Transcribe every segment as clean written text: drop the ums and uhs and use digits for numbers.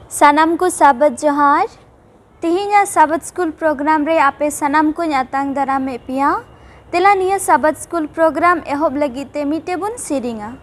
Sanam ko sabat johar. Tihinya sabat school program re ape sanam ko nyatang darame pia. Tela niya sabat school program ehob lagi te mite bun siringa.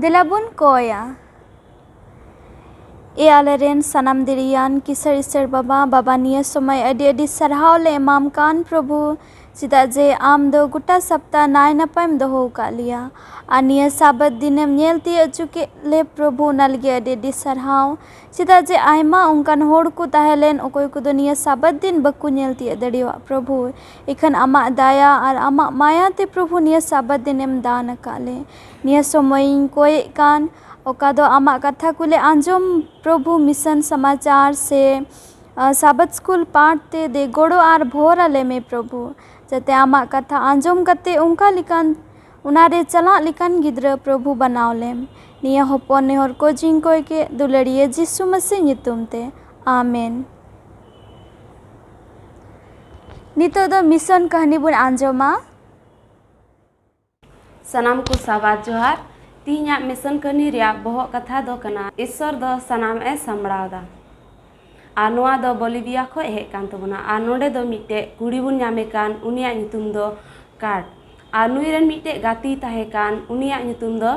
ᱫᱮᱞᱟ ᱵᱚᱱ ᱠᱚᱭᱟ। ᱟᱞᱮᱨᱮᱱ ᱥᱟᱱᱟᱢ ᱫᱤᱨᱤᱭᱟᱱ ᱠᱤᱥᱟᱹᱬ ᱤᱥᱟᱹᱬ ᱵᱟᱵᱟ ᱱᱤᱭᱟᱹ ᱥᱚᱢᱚᱭ ᱟᱹᱰᱤ ᱥᱟᱨᱦᱟᱣ ᱞᱮ ᱮᱢᱟᱢ ᱠᱟᱱ ᱯᱨᱚᱵᱷᱩ, ᱪᱮᱫᱟᱜ ᱡᱮ ᱟᱢ ᱫᱚ ᱜᱚᱴᱟ ᱥᱚᱯᱛᱟ ᱱᱟᱭ ᱱᱟᱯᱟᱭᱮᱢ ᱫᱚᱦᱚ ᱟᱠᱟᱫ ᱞᱮᱭᱟ ᱟᱨ ᱱᱤᱭᱟᱹ ᱥᱟᱵᱟᱛ ᱫᱤᱱᱮᱢ ᱧᱮᱞ ᱛᱤᱭᱳᱜ ᱦᱚᱪᱚ ᱠᱮᱫ ᱞᱮ ᱯᱨᱚᱵᱷᱩ, ᱚᱱᱟ ᱞᱟᱹᱜᱤᱫ ᱟᱹᱰᱤ ᱥᱟᱨᱦᱟᱣ। ᱪᱮᱫᱟᱜ ᱡᱮ ᱟᱭᱢᱟ ᱚᱱᱠᱟᱱ ᱦᱚᱲ ᱠᱚ ᱛᱟᱦᱮᱸ ᱞᱮᱱ ᱚᱠᱚᱭ ᱠᱚᱫᱚ ᱱᱤᱭᱟᱹ ᱥᱟᱵᱟᱛ ᱫᱤᱱ ᱵᱟᱠᱚ ᱧᱮᱞ ᱛᱤᱭᱳᱜ ᱫᱟᱲᱮᱭᱟᱜ ᱯᱨᱚᱵᱷᱩ, ᱮᱱᱠᱷᱟᱱ ᱟᱢᱟᱜ ᱫᱟᱭᱟ ᱟᱨ ᱟᱢᱟᱜ ᱢᱟᱭᱟᱛᱮ ᱯᱨᱚᱵᱷᱩ ᱱᱤᱭᱟᱹ ᱥᱟᱵᱟᱛ ᱫᱤᱱᱮᱢ ᱫᱟᱱ ᱟᱠᱟᱫ ᱞᱮ। ᱱᱤᱭᱟᱹ ᱥᱚᱢᱚᱭᱤᱧ ᱠᱚᱭᱮᱜ ᱠᱟᱱ ᱚᱠᱟ ᱫᱚ ᱟᱢᱟᱜ ᱠᱟᱛᱷᱟ ᱠᱚᱞᱮ ᱟᱸᱡᱚᱢ ᱯᱨᱚᱵᱷᱩ ᱢᱤᱥᱚᱱ ᱥᱚᱢᱟᱪᱟᱨ ᱥᱮ ᱥᱟᱵᱟᱛ ᱥᱠᱩᱞ ᱯᱟਠ ᱛᱮ ᱫᱮ ᱜᱚᱲᱚ ᱟᱨ ᱵᱷᱳᱨ ᱟᱞᱮ ᱢᱮ ᱯᱨᱚᱵᱷᱩ, ᱡᱟᱛᱮ ᱟᱢᱟᱜ ᱠᱟᱛᱷᱟ ᱟᱸᱡᱚᱢ ᱠᱟᱛᱮ ᱚᱱᱠᱟ ᱞᱮᱠᱟᱱ ᱚᱱᱟᱨᱮ ᱪᱟᱞᱟᱜ ᱞᱮᱠᱟᱱ ᱜᱤᱫᱽᱨᱟᱹ ᱯᱨᱚᱵᱷᱩ ᱵᱟᱱᱟᱣ ᱞᱮᱢ। ᱱᱤᱭᱟᱹ ᱦᱚᱯᱚᱱ ᱱᱮᱦᱚᱨ ᱠᱚ ᱡᱤᱧ ᱠᱚᱭ ᱠᱮᱫ ᱫᱩᱞᱟᱹᱲᱤᱭᱟᱹ ᱡᱤᱥᱩ ᱢᱟᱥᱤ ᱧᱩᱛᱩᱢ ᱛᱮ, ᱟᱢᱮᱱ। ᱱᱤᱛᱚᱜ ᱫᱚ ᱢᱤᱥᱚᱱ ᱠᱟᱹᱦᱱᱤ ᱵᱚᱱ ᱟᱸᱡᱚᱢᱟ। ᱥᱟᱱᱟᱢ ᱠᱚ ᱥᱟᱵᱟᱛ ᱡᱚᱦᱟᱨ। ᱛᱤᱦᱤᱧᱟᱜ ᱢᱤᱥᱚᱱ ᱠᱟᱹᱦᱱᱤ ᱨᱮᱭᱟᱜ ᱵᱚᱦᱚᱜ ᱠᱟᱛᱷᱟ ᱫᱚ ᱠᱟᱱᱟ ᱤᱥᱥᱚᱨ ᱫᱚ ᱥᱟᱱᱟᱢ ᱥᱟᱢᱲᱟᱣᱫᱟ। ᱟᱨ ᱱᱚᱣᱟ ᱫᱚ ᱵᱚᱞᱤᱵᱤᱭᱟ ᱠᱷᱚᱡ ᱦᱮᱡ ᱠᱟᱱ ᱛᱟᱵᱚᱱᱟ। ᱟᱨ ᱱᱚᱰᱮ ᱫᱚ ᱢᱤᱫᱴᱮᱡ ᱠᱩᱲᱤ ᱵᱚᱱ ᱧᱟᱢᱮ ᱠᱟᱱ, ᱩᱱᱤᱭᱟᱜ ᱧᱩᱛᱩᱢ ᱫᱚ ᱠᱟᱴ। ᱟᱨ ᱱᱩᱭ ᱨᱮᱱ ᱢᱤᱫᱴᱮᱡ ᱜᱟᱛᱮ ᱛᱟᱦᱮᱸ ᱠᱟᱱ, ᱩᱱᱤᱭᱟᱜ ᱧᱩᱛᱩᱢ ᱫᱚ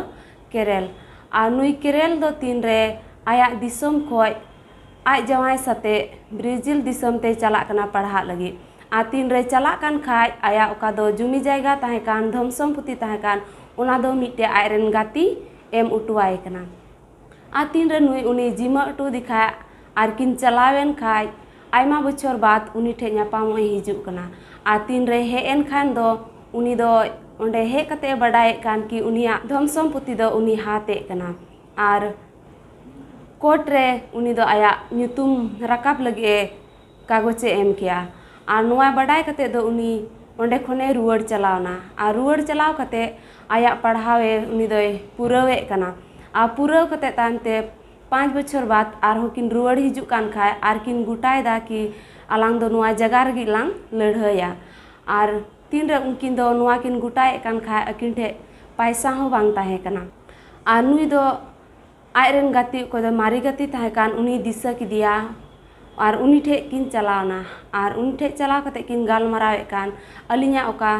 ᱠᱮᱨᱮᱞ। ᱟᱨ ᱱᱩᱭ ᱠᱮᱨᱮᱞ ᱫᱚ ᱛᱤᱱᱨᱮ ᱟᱭᱟᱜ ᱫᱤᱥᱚᱢ ᱠᱷᱚᱡ ᱟᱡ ᱡᱟᱶᱟᱭ ᱥᱟᱛᱮ ᱵᱨᱟᱡᱤᱞ ᱫᱤᱥᱚᱢ ᱛᱮ ᱪᱟᱞᱟᱜ ᱠᱟᱱᱟ ᱯᱟᱲᱦᱟᱜ ᱞᱟᱹᱜᱤᱫ। ᱟᱨ ᱛᱤᱱᱨᱮ ᱪᱟᱞᱟᱜ ᱠᱟᱱ ᱠᱷᱟᱡ ᱟᱭᱟᱜ ᱚᱠᱟ ᱫᱚ ᱡᱩᱢᱤ ᱡᱟᱭᱜᱟ ᱛᱟᱦᱮᱸ ᱠᱟᱱ, ᱫᱷᱚᱱ ᱥᱚᱢᱯᱚᱛᱛᱤ ᱛᱟᱦᱮᱸ ᱠᱟᱱ, ᱚᱱᱟ ᱫᱚ ᱢᱤᱫᱴᱮᱡ ᱟᱡᱨᱮᱱ ᱜᱟᱛᱮ ᱮᱢ ᱚᱴᱚᱣᱟᱭ ᱠᱟᱱᱟ। ᱟᱨ ᱛᱤᱱᱨᱮ ᱱᱩᱭ ᱩᱱᱤ ᱡᱤᱢᱟᱹ ᱚᱴᱚ ᱫᱮᱠᱷᱟᱡ ᱟᱨᱠᱤᱱ ᱪᱟᱞᱟᱣᱮᱱ ᱠᱷᱟᱡ ᱟᱭᱢᱟ ᱵᱚᱪᱷᱚᱨ ᱵᱟᱫ ᱩᱱᱤ ᱴᱷᱮᱡ ᱧᱟᱯᱟᱢᱚᱜ ᱦᱤᱡᱩᱜ ᱠᱟᱱᱟ। ᱟᱨ ᱛᱤᱱᱨᱮ ᱦᱮᱡ ᱮᱱ ᱠᱷᱟᱱ ᱫᱚ ᱩᱱᱤ ᱫᱚ ᱚᱸᱰᱮ ᱦᱮᱡ ᱠᱟᱛᱮ ᱵᱟᱰᱟᱭᱮᱫ ᱠᱟᱱ ᱠᱤ ᱩᱱᱤᱭᱟᱜ ᱫᱷᱚᱱ ᱥᱚᱢᱯᱚᱛᱛᱤ ᱫᱚ ᱩᱱᱤ ᱦᱟᱛᱮᱫ ᱠᱟᱱᱟ। ᱟᱨ ᱠᱳᱨᱴ ᱨᱮ ᱩᱱᱤ ᱫᱚ ᱟᱭᱟᱜ ᱧᱩᱛᱩᱢ ᱨᱟᱠᱟᱵ ᱞᱟᱹᱜᱤᱫ ᱠᱟᱜᱚᱡᱮ ᱮᱢ ᱠᱮᱜᱼᱟ। ᱟᱨ ᱱᱚᱣᱟ ᱵᱟᱰᱟᱭ ᱠᱟᱛᱮ ᱫᱚ ᱩᱱᱤ ᱚᱸᱰे ᱠᱷᱚᱱᱮ ᱨᱩᱣᱟᱹᱲ ᱪᱟᱞᱟᱣᱱᱟ। ᱟᱨ ᱨᱩᱣᱟᱹᱲ ᱪᱟᱞᱟᱣ ᱠᱟᱛᱮ ᱟᱭᱟᱜ ᱯᱟᱲᱦᱟᱣᱮ ᱩᱱᱤ ᱫᱚᱭ ᱯᱩᱨᱟᱹᱣᱮᱫ ᱠᱟᱱᱟ। ᱟᱨ ᱯᱩᱨᱟᱹᱣ ᱠᱟᱛᱮ ᱛᱟᱭᱚᱢᱛᱮ 5 ᱵᱚᱪᱷᱚᱨ ᱵᱟᱫ ᱟᱨᱦᱚᱸ ᱠᱤᱱ ᱨᱩᱣᱟᱹᱲ ᱦᱤᱡᱩᱜ ᱠᱟᱱ ᱠᱷᱟᱡ ᱟᱨᱠᱤᱱ ᱜᱚᱴᱟᱭᱮᱫᱟ ᱠᱤ ᱟᱞᱟᱝ ᱫᱚ ᱱᱚᱣᱟ ᱡᱟᱭᱜᱟ ᱨᱮᱜᱮ ᱞᱟᱝ ᱞᱟᱹᱲᱦᱟᱹᱭᱟ। ᱟᱨ ᱛᱤᱱᱨᱮ ᱩᱱᱠᱤᱱ ᱫᱚ ᱱᱚᱣᱟ ᱠᱤᱱ ᱜᱚᱴᱟᱭᱮᱫ ᱠᱟᱱ ᱠᱷᱟᱡ ᱟᱹᱠᱤᱱ ᱴᱷᱮᱡ ᱯᱟᱭᱥᱟ ᱦᱚᱸ ᱵᱟᱝ ᱛᱟᱦᱮᱸ ᱠᱟᱱᱟ। ᱟᱨ ᱱᱩᱭ ᱫᱚ ᱟᱡᱨᱮᱱ ᱜᱟᱛᱮ ᱚᱠᱚᱭ ᱫᱚ ᱢᱟᱨᱮ ᱜᱟᱛᱮ ᱛᱟᱦᱮᱸ ᱠᱟᱱ, ᱩᱱᱤ ᱫᱤᱥᱟᱹ ᱠᱮᱫᱮᱭᱟ। ᱟᱨ ᱩᱱᱤ ᱴᱷᱮᱡ ᱠᱤᱱ ᱪᱟᱞᱟᱣᱱᱟ। ᱟᱨ ᱩᱱᱤ ᱴᱷᱮᱡ ᱪᱟᱞᱟᱣ ᱠᱟᱛᱮ ᱠᱤᱱ ᱜᱟᱞᱢᱟᱨᱟᱣᱮᱫ ᱠᱟᱱ, ᱟᱹᱞᱤᱧᱟᱜ ᱚᱠᱟ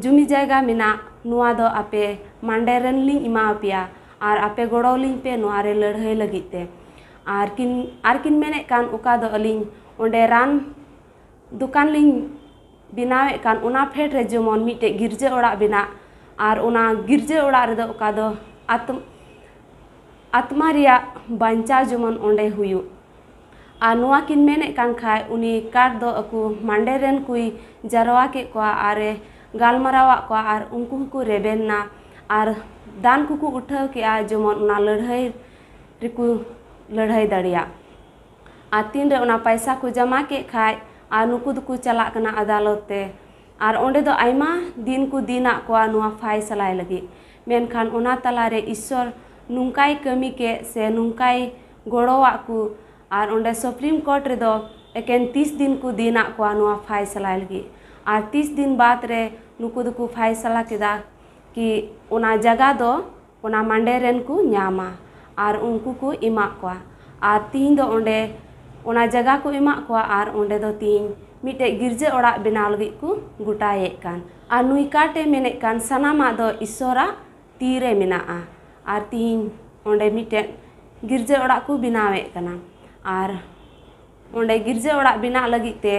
ᱡᱩᱢᱤ ᱡᱟᱭᱜᱟ ᱢᱮᱱᱟᱜ ᱱᱚᱣᱟ ᱫᱚ ᱟᱯᱮ ᱢᱟᱱᱰᱮ ᱨᱮᱱ ᱞᱤᱧ ᱮᱢᱟ ᱯᱮᱭᱟ ᱟᱨ ᱟᱯᱮ ᱜᱚᱲᱚᱣᱟᱞᱤᱧ ᱯᱮ ᱱᱚᱣᱟ ᱨᱮ ᱞᱟᱹᱲᱦᱟᱹᱭ ᱞᱟᱹᱜᱤᱫ te। ᱟᱨᱠᱤᱱ ᱢᱮᱱᱮᱫ ᱠᱟᱱ ᱚᱠᱟ ᱫᱚ ᱟᱹᱞᱤᱧ ᱚᱸᱰे ᱨᱟᱱ ᱫᱚᱠᱟᱱ ᱞᱤᱧ ᱵᱮᱱᱟᱣᱮᱫ ᱠᱟᱱ, ᱚᱱᱟ ᱯᱷᱮᱰ ᱨᱮ ᱡᱮᱢᱚᱱ ᱢᱤᱫᱴᱮᱡ ᱜᱤᱨᱡᱟᱹ ᱚᱲᱟᱜ ᱵᱮᱱᱟᱜ। ᱟᱨ ᱚᱱᱟ ᱜᱤᱨᱡᱟᱹ ᱚᱲᱟᱜ ᱨᱮᱫᱚ ᱚᱠᱟ ᱫᱚ ᱟᱛᱢᱟ ᱨᱮᱭᱟᱜ ᱵᱟᱧᱪᱟᱣ ᱡᱮᱢᱚᱱ ᱚᱸᱰे ᱦᱩᱭᱩᱜ। ᱟᱨ ᱱᱚᱣᱟ ᱠᱤᱱ ᱢᱮᱱᱮᱫ ᱠᱟᱱ ᱠᱷᱟᱡ ᱩᱱᱤ ᱠᱟᱴ ᱫᱚ ᱟᱠᱚ ᱢᱟᱱᱰᱮ ᱨᱮᱱ ᱠᱚᱭ ᱡᱟᱨᱣᱟ ᱠᱮᱫ ᱠᱚᱣᱟ ᱟᱨᱮ ᱜᱟᱞᱢᱟᱨᱟᱣᱟᱫ ᱠᱚᱣᱟ। ᱟᱨ ᱩᱱᱠᱩ ᱦᱚᱸᱠᱚ ᱨᱮᱵᱮᱱ ᱱᱟ ᱟᱨ ᱫᱟᱱ ᱠᱚᱠᱚ ᱩᱴᱷᱟᱹᱣ ᱠᱮᱜᱼᱟ ᱡᱮᱢᱚᱱ ᱚᱱᱟ ᱞᱟᱹᱲᱦᱟᱹᱭ ᱨᱮᱠᱚ ᱞᱟᱹᱲᱦᱟᱹᱭ ᱫᱟᱲᱮᱭᱟᱜ। ᱟᱨ ᱛᱤᱱᱨᱮ ᱚᱱᱟ ᱯᱟᱭᱥᱟ ᱠᱚ ᱡᱟᱢᱟ ᱠᱮᱫ ᱠᱷᱟᱡ ᱟᱨ ᱱᱩᱠᱩ ᱫᱚᱠᱚ ᱪᱟᱞᱟᱜ ᱠᱟᱱᱟ ᱟᱫᱟᱞᱚᱛ te। ᱟᱨ ᱚᱸᱰे ᱫᱚ ᱟᱭᱢᱟ ᱫᱤᱱ ᱠᱚ ᱫᱤᱱᱟᱜ ᱠᱚᱣᱟ ᱱᱚᱣᱟ ᱯᱷᱟᱭᱥᱟᱞᱟᱭ ᱞᱟᱹᱜᱤᱫ। ᱢᱮᱱᱠᱷᱟन ᱚᱱᱟ ᱛᱟᱞᱟᱨᱮ ᱤᱥᱥᱚᱨ ᱱᱚᱝᱠᱟᱭ ᱠᱟᱹᱢᱤ ᱠᱮᱫ ᱥᱮ ᱱᱚᱝᱠᱟᱭ ᱜᱚᱲᱚᱣᱟᱜ ᱠᱚ। ᱟᱨ ᱚᱸᱰᱮ ᱥᱩᱯᱨᱤᱢ ᱠᱳᱨᱴ ᱨᱮᱫᱚ ᱮᱠᱮᱱ 30 ᱫᱤᱱ ᱠᱚ ᱫᱤᱱᱟᱜ ᱠᱚᱣᱟ ᱱᱚᱣᱟ ᱯᱷᱟᱭᱥᱟᱞᱟᱭ ᱞᱟᱹᱜᱤᱫ। ᱟᱨ 30 ᱫᱤᱱ ᱵᱟᱫ ᱨᱮ ᱱᱩᱠᱩ ᱫᱚᱠᱚ ᱯᱷᱟᱭᱥᱟᱞᱟ ᱠᱮᱫᱟ कि ओना जगह दो ओना मांडे रेन को ᱧᱟᱢᱟ और उनको को एमा कोआ और तीन दो ओंडे ओना जगह को एमा कोआ और ओंडे दो तीन मिटे गिरजा ओड़ा बनाव लगी को गुटाये कान और नुई काटे मेने कान सनामा दो ईश्वरा तीरे मेनाआ और तीन ओंडे मिटे गिरजा ओड़ा को बनावे काना और ओंडे गिरजा ओड़ा बना लगी ते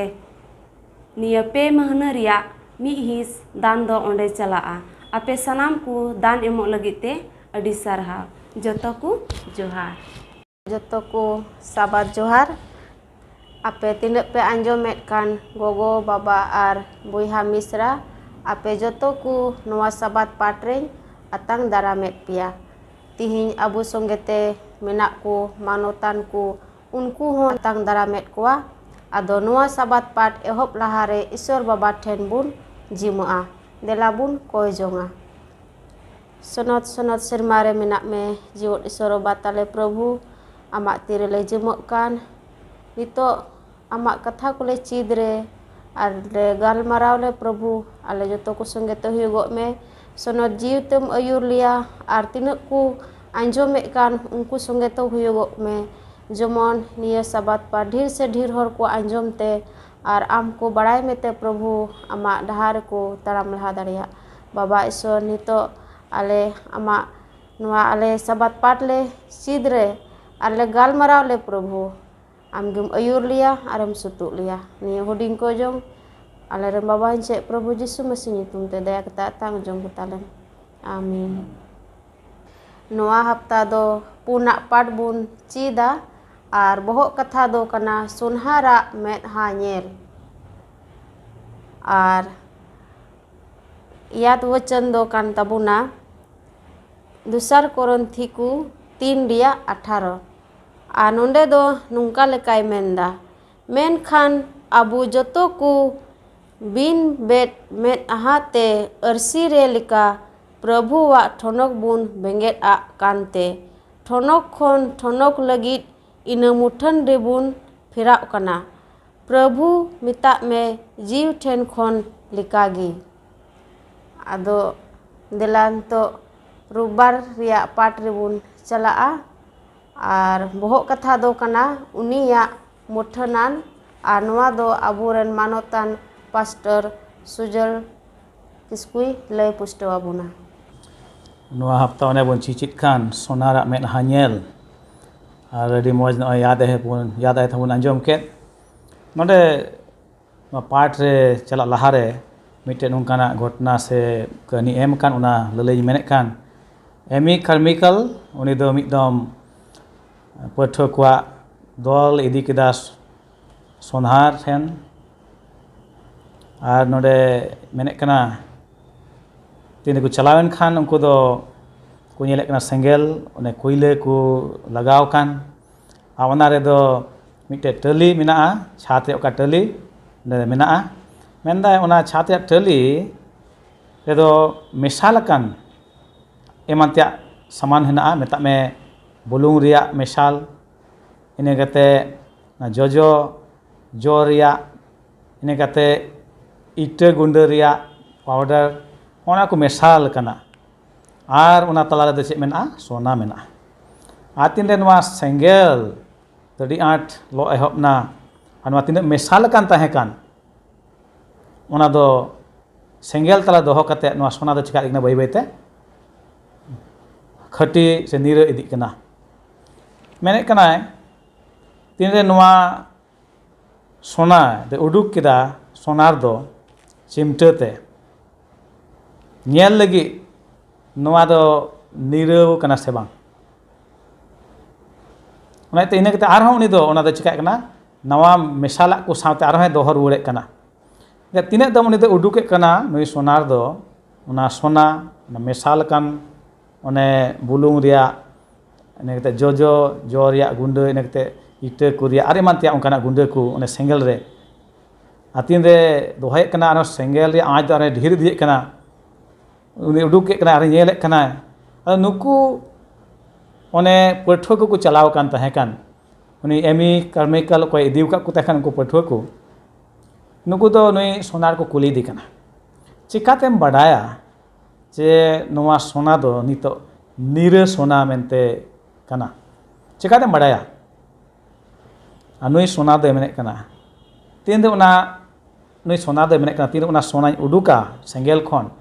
निया पे महना रिया मी हिस दान दो ओंडे चलाआ आपे सनाम को दान एमो लगी ते अडी सरहा जतो को जोहार जतो को साबात जोहार आपे तिने पे आंजोमेट कान गोगो बाबा आर बुइहा मिश्रा आपे जतो को नवा साबात पाटरें अतंग दारामेट पिया तिहिं अबु संगेते मेना को मानोतान को उनको हों अतंग दारामेट कोआ आदो नवा साबात पाट एहोप लहारे ईश्वर बाबा ठेन बुन जिमुआ देला बुन कोय जोंगा सनत सनत सिरमारे मेना में जीवत ईश्वर बाताले प्रभु आमा तीरे ले जिमुक कान नितो आमा कथा को ले चीद रे आर ले गालमाराव ले प्रभु आले जतो को संगे तो हुगो में सनत जीव तुम अयुर लिया आर तिनक को आंजोमे कान उनको संगे तो हुगो में जमन निया साबात पा ढेर से ढेर हर को आंजोम ते और आम को बड़ाई में ते प्रभु आमा डहार को ताराम लहा दाड़िया बाबा ईश्वर नितो आले आमा ᱱᱚᱣᱟ ᱟᱞᱮ ᱥᱟᱵᱟᱫ ᱯᱟᱴ le ᱪᱤᱫ ᱨᱮ ᱟᱨᱞᱮ ᱜᱟᱞᱢᱟᱨᱟᱣ le ᱯᱨᱚᱵᱷᱩ ᱟᱢᱜᱮᱢ ᱟᱹᱭᱩᱨ ᱞᱮᱭᱟ ᱟᱨᱮᱢ ᱥᱩᱛᱩᱜ ᱞᱮᱭᱟ ᱱᱤᱭᱟᱹ ᱦᱩᱰᱤᱧ ᱠᱚ ᱡᱚᱝ ᱟᱞᱮ ᱨᱮᱱ ᱵᱟᱵᱟᱧ ᱪᱮᱫ ᱯᱨᱚᱵᱷᱩ ᱡᱤᱥᱩ ᱢᱟᱹᱥᱤ ᱧᱩᱛᱩᱢ te ᱫᱟᱭᱟ ᱠᱟᱛᱮ ᱟᱛᱟᱝ ᱡᱚᱝ ᱠᱚᱛᱟᱞᱮᱢ ᱟᱢᱤᱱ ᱱᱚᱣᱟ ᱦᱟᱯᱛᱟ ᱫᱚ ᱯᱩᱱᱟᱜ ᱯᱟᱴ ᱵᱚᱱ ᱪᱤᱫᱟ ᱟᱨ ᱵᱚᱦᱚᱜ ᱠᱟᱛᱷᱟ ᱫᱚ ᱠᱟᱱᱟ ᱥᱚᱱᱦᱟᱨᱟᱜ ᱢᱮᱫᱦᱟ ᱧᱮᱞ ᱟᱨ ᱭᱟᱫ ᱣᱟᱪᱚᱱ ᱫᱚ ᱠᱟᱱ ᱛᱟᱵᱚᱱᱟ ᱫᱩᱥᱟᱨ ᱠᱚᱨᱚᱱᱛᱷᱤ ᱠᱚ 3:18 ᱟᱨ ᱱᱚᱸᱰᱮ ᱫᱚ ᱱᱚᱝᱠᱟ ᱞᱮᱠᱟᱭ ᱢᱮᱱᱫᱟ ᱢᱮᱱᱠᱷᱟᱱ ᱟᱵᱚ ᱡᱚᱛᱚ ᱠᱚ ᱵᱤᱱ ᱢᱮᱫᱦᱟ ᱛᱮ ᱟᱹᱨᱥᱤ ᱨᱮ ᱞᱮᱠᱟ ᱯᱨᱚᱵᱷᱩᱣᱟᱜ ᱴᱷᱚᱱᱚᱠ ᱵᱚᱱ ᱵᱮᱸᱜᱮᱫᱼᱟᱜ ᱠᱟᱱᱛᱮ ᱴᱷᱚᱱᱚᱠ ᱠᱷᱚᱱ ᱴᱷᱚᱱᱚᱠ ᱞᱟᱹᱜᱤᱫ ᱤᱱᱟᱹ ᱢᱩᱴᱷᱟᱹᱱ ᱨᱮᱵᱚᱱ ᱯᱷᱮᱨᱟᱣ ᱠᱟᱱᱟ ᱯᱨᱚᱵᱷᱩ ᱢᱮᱛᱟᱜ ᱢᱮ ᱡᱤᱣ ᱴᱷᱮᱱ ᱠᱷᱚᱱ ᱞᱮᱠᱟᱜᱮ ᱟᱫᱚ ᱫᱮᱞᱟ ᱱᱤᱛᱚᱜ ᱨᱳᱵᱵᱟᱨ ᱨᱮᱭᱟᱜ ᱯᱟᱴ ᱨᱮᱵᱚᱱ ᱪᱟᱞᱟᱜᱼᱟ ᱟᱨ ᱵᱚᱦᱚᱜ ᱠᱟᱛᱷᱟ ᱫᱚ ᱠᱟᱱᱟ ᱩᱱᱤᱭᱟᱜ ᱢᱩᱴᱷᱟᱹᱱᱟᱱ ᱟᱨ ᱱᱚᱣᱟ ᱫᱚ ᱟᱵᱚᱨᱮᱱ ᱢᱟᱱᱚᱛᱟᱱ ᱯᱟᱥᱴᱚᱨ ᱥᱩᱡᱚᱞ ᱠᱤᱥᱠᱩᱭ ᱞᱟᱹᱭ ᱯᱩᱥᱴᱟᱹᱣ ᱟᱵᱚᱱᱟ ᱱᱚᱣᱟ ᱦᱟᱯᱛᱟ ᱚᱱᱮ ᱵᱚᱱ ᱪᱤᱪᱤᱫ ᱠᱟᱱ ᱥᱚᱱᱟᱨᱟᱜ ᱢᱮᱫᱦᱟ ᱧᱮᱞ ᱟᱨ ᱟᱹᱰᱤ ᱢᱚᱡᱽ ᱱᱚᱜᱼᱚᱭ ᱭᱟᱫ ᱛᱮᱵᱚᱱ ᱟᱸᱡᱚᱢ ᱠᱮᱫ ᱱᱚᱰᱮ ᱱᱚᱣᱟ ᱯᱟᱴ ᱨᱮ ᱪᱟᱞᱟᱜ ᱞᱟᱦᱟᱨᱮ ᱢᱤᱫᱴᱮᱱ ᱱᱚᱝᱠᱟᱱᱟᱜ ᱜᱷᱚᱴᱚᱱᱟ ᱥᱮ ᱠᱟᱹᱦᱱᱤ ᱮᱢ ᱟᱠᱟᱱ ᱚᱱᱟ ᱞᱟᱹᱞᱟᱹᱭᱤᱧ ᱢᱮᱱᱮᱫ ᱠᱟᱱ ᱮᱢᱤ ᱠᱟᱨᱢᱤᱠᱮᱞ ᱩᱱᱤ ᱫᱚ ᱢᱤᱫ ᱫᱚᱢ ᱯᱟᱹᱴᱷᱩᱣᱟᱹ ᱠᱚᱣᱟᱜ ᱫᱚᱞ ᱤᱫᱤ ᱠᱮᱫᱟ ᱥᱚᱱᱦᱟᱨ ᱴᱷᱮᱱ ᱟᱨ ᱱᱚᱰᱮ ᱢᱮᱱᱮᱫ ᱠᱟᱱᱟ ᱛᱤᱱ ᱨᱮᱠᱚ ᱪᱟᱞᱟᱣᱮᱱ ᱠᱷᱟᱱ ᱩᱱᱠᱩ ᱫᱚ ᱠᱚ ᱧᱮᱞᱮᱫ ᱠᱟᱱᱟ ᱥᱮᱸᱜᱮᱞ ᱚᱱᱮ ᱠᱚᱭᱞᱟ ᱠᱚ ᱞᱟᱜᱟᱣ ᱟᱠᱟᱱ ᱟᱨ ᱚᱱᱟ ᱨᱮᱫᱚ ᱢᱤᱫᱴᱮᱡ ᱴᱟᱹᱞᱤ ᱢᱮᱱᱟᱜᱼᱟ ᱪᱷᱟᱫ ᱨᱮᱭᱟᱜ ᱚᱠᱟ ᱴᱟᱹᱞᱤ ᱢᱮᱱᱟᱜᱼᱟ ᱢᱮᱱᱫᱟᱭ ᱚᱱᱟ ᱪᱷᱟᱫ ᱨᱮᱭᱟᱜ ᱴᱟᱹᱞᱤ ᱨᱮᱫᱚ ᱢᱮᱥᱟᱞ ᱟᱠᱟᱱ ᱮᱢᱟᱱ ᱛᱮᱭᱟᱜ ᱥᱟᱢᱟᱱ ᱦᱮᱱᱟᱜᱼᱟ ᱢᱮᱛᱟᱜ ᱢᱮ ᱵᱩᱞᱩᱝ ᱨᱮᱭᱟᱜ ᱢᱮᱥᱟᱞ ᱤᱱᱟᱹ ᱠᱟᱛᱮ ᱡᱚ ᱨᱮᱭᱟᱜ ᱤᱱᱟᱹ ᱠᱟᱛᱮ ᱤᱴᱟᱹ ᱜᱩᱸᱰᱟᱹ ᱨᱮᱭᱟᱜ ᱯᱟᱣᱰᱟᱨ ᱚᱱᱟ ᱠᱚ ᱢᱮᱥᱟᱞ ᱟᱠᱟᱱᱟ ᱟᱨ ᱚᱱᱟ ᱛᱟᱞᱟ ᱨᱮᱫᱚ ᱪᱮᱫ ᱢᱮᱱᱟᱜᱼᱟ ᱥᱚᱱᱟ ᱢᱮᱱᱟᱜᱼᱟ ᱟᱨ ᱛᱤᱱᱨᱮ ᱱᱚᱣᱟ ᱥᱮᱸᱜᱮᱞ ᱟᱹᱰᱤ ᱟᱸᱴ ᱞᱚ ᱮᱦᱚᱵ ᱮᱱᱟ ᱟᱨ ᱱᱚᱣᱟ ᱛᱤᱱᱟᱹᱜ ᱢᱮᱥᱟᱞ ᱟᱠᱟᱱ ᱛᱟᱦᱮᱸ ᱠᱟᱱ ᱚᱱᱟ ᱫᱚ ᱥᱮᱸᱜᱮᱞ ᱛᱟᱞᱟ ᱫᱚᱦᱚ ᱠᱟᱛᱮ ᱱᱚᱣᱟ ᱥᱚᱱᱟ ᱫᱚ ᱪᱤᱠᱟᱹᱜ ᱠᱟᱱᱟ ᱵᱟᱹᱭ ᱵᱟᱹᱭᱛᱮ ᱠᱷᱟᱹᱴᱤ ᱥᱮ ᱱᱤᱨᱟᱹ ᱤᱫᱤᱜ ᱠᱟᱱᱟ ᱢᱮᱱᱮᱫ ᱠᱟᱱᱟᱭ ᱛᱤᱱᱨᱮ ᱱᱚᱣᱟ ᱥᱚᱱᱟ ᱩᱰᱩᱠ ᱠᱮᱫᱟ ᱥᱚᱱᱟᱨ ᱫᱚ ᱪᱤᱢᱴᱟᱹ ᱛᱮ ᱧᱮᱞ ᱞᱟᱹᱜᱤᱫ ᱱᱚᱣᱟ ᱫᱚ ᱱᱤᱨᱟᱹᱣ ᱠᱟᱱᱟ ᱥᱮ ᱵᱟᱝ ᱚᱱᱟᱛᱮ ᱤᱱᱟᱹ ᱠᱟᱛᱮ ᱟᱨᱦᱚᱸ ᱩᱱᱤ ᱫᱚ ᱚᱱᱟ ᱫᱚ ᱪᱤᱠᱟᱹᱜ ᱠᱟᱱᱟ ᱱᱟᱣᱟ ᱢᱮᱥᱟᱞᱟᱜ ᱠᱚ ᱥᱟᱶᱛᱮ ᱟᱨᱦᱚᱸᱭ ᱫᱚᱦᱚ ᱨᱩᱣᱟᱹᱲᱮᱫ ᱠᱟᱱᱟ ᱛᱤᱱᱟᱹᱜ ᱫᱚᱢ ᱩᱱᱤ ᱫᱚ ᱩᱰᱩᱠᱮᱫ ᱠᱟᱱᱟ ᱱᱩᱭ ᱥᱚᱱᱟᱨ ᱫᱚ ᱚᱱᱟ ᱥᱚᱱᱟ ᱢᱮᱥᱟᱞ ᱟᱠᱟᱱ ᱚᱱᱮ ᱵᱩᱞᱩᱝ ᱨᱮᱭᱟᱜ ᱤᱱᱟᱹ ᱠᱟᱛᱮ ᱡᱚ ᱨᱮᱭᱟᱜ ᱜᱩᱸᱰᱟᱹ ᱤᱱᱟᱹ ᱠᱟᱛᱮ ᱤᱴᱟᱹ ᱠᱚ ᱨᱮᱭᱟᱜ ᱟᱨ ᱮᱢᱟᱱ ᱛᱮᱭᱟᱜ ᱚᱱᱠᱟᱱᱟᱜ ᱜᱩᱸᱰᱟᱹ ᱠᱚ ᱚᱱᱮ ᱥᱮᱸᱜᱮᱞ ᱨᱮ ᱟᱨ ᱛᱤᱱᱨᱮ ᱫᱚᱦᱚᱭᱮᱫ ᱠᱟᱱᱟ ᱟᱨᱦᱚᱸ ᱥᱮᱸᱜᱮᱞ ᱨᱮᱭᱟᱜ ᱟᱸᱪ ᱫᱚ ᱟᱨᱦᱚᱸ ᱰᱷᱮᱨ ᱤᱫᱤᱭᱮᱫ ᱠᱟᱱᱟ ᱩᱱᱤ ᱩᱰᱩᱠᱮᱫ ᱠᱟᱱᱟᱭ ᱟᱨᱦᱚᱸ ᱧᱮᱞᱮᱫ ᱠᱟᱱᱟᱭ ᱟᱫᱚ ᱱᱩᱠᱩ ᱚᱱᱮ ᱯᱟᱹᱴᱷᱩᱣᱟᱹ ᱠᱚᱠᱚ ᱪᱟᱞᱟᱣ ᱟᱠᱟᱱ ᱛᱟᱦᱮᱸ ᱠᱟᱱ ᱩᱱᱤ ᱮᱢᱤ ᱠᱟᱨᱢᱤᱠᱮᱞ ᱚᱠᱚᱭ ᱤᱫᱤ ᱟᱠᱟᱫ ᱠᱚ ᱛᱟᱦᱮᱸ ᱠᱟᱱ ᱩᱱᱠᱩ ᱯᱟᱹᱴᱷᱩᱣᱟᱹ ᱠᱚ ᱱᱩᱠᱩ ᱫᱚ ᱱᱩᱭ ᱥᱚᱱᱟᱨ ᱠᱚ ᱠᱩᱞᱤ ᱮᱫᱮ ᱠᱟᱱᱟ ᱪᱤᱠᱟᱹᱛᱮᱢ ᱵᱟᱰᱟᱭᱟ ᱡᱮ ᱱᱚᱣᱟ ᱥᱚᱱᱟ ᱫᱚ ᱱᱤᱛᱚᱜ ᱱᱤᱨᱟᱹ ᱥᱚᱱᱟ ᱢᱮᱱᱛᱮ ᱠᱟᱱᱟ ᱪᱤᱠᱟᱹᱛᱮᱢ ᱵᱟᱰᱟᱭᱟ ᱟᱨ ᱱᱩᱭ ᱥᱚᱱᱟ ᱫᱚᱭ ᱢᱮᱱᱮᱫ ᱠᱟᱱᱟ ᱛᱤᱱᱨᱮ ᱱᱩᱭ ᱥᱚᱱᱟ ᱫᱚᱭ ᱢᱮᱱᱮᱫ ᱠᱟᱱᱟ ᱛᱤᱱᱨᱮ ᱚᱱᱟ ᱥᱚᱱᱟᱧ ᱩᱰᱩᱠᱟ ᱥᱮᱸᱜᱮᱞ ᱠᱷᱚᱱ